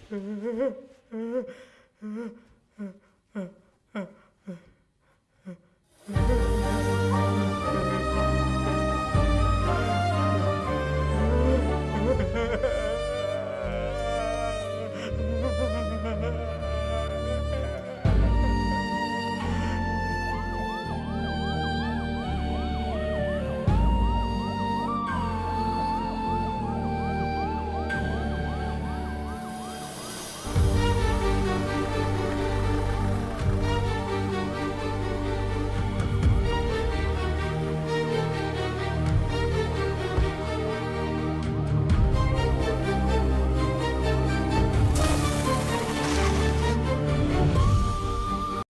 हाँ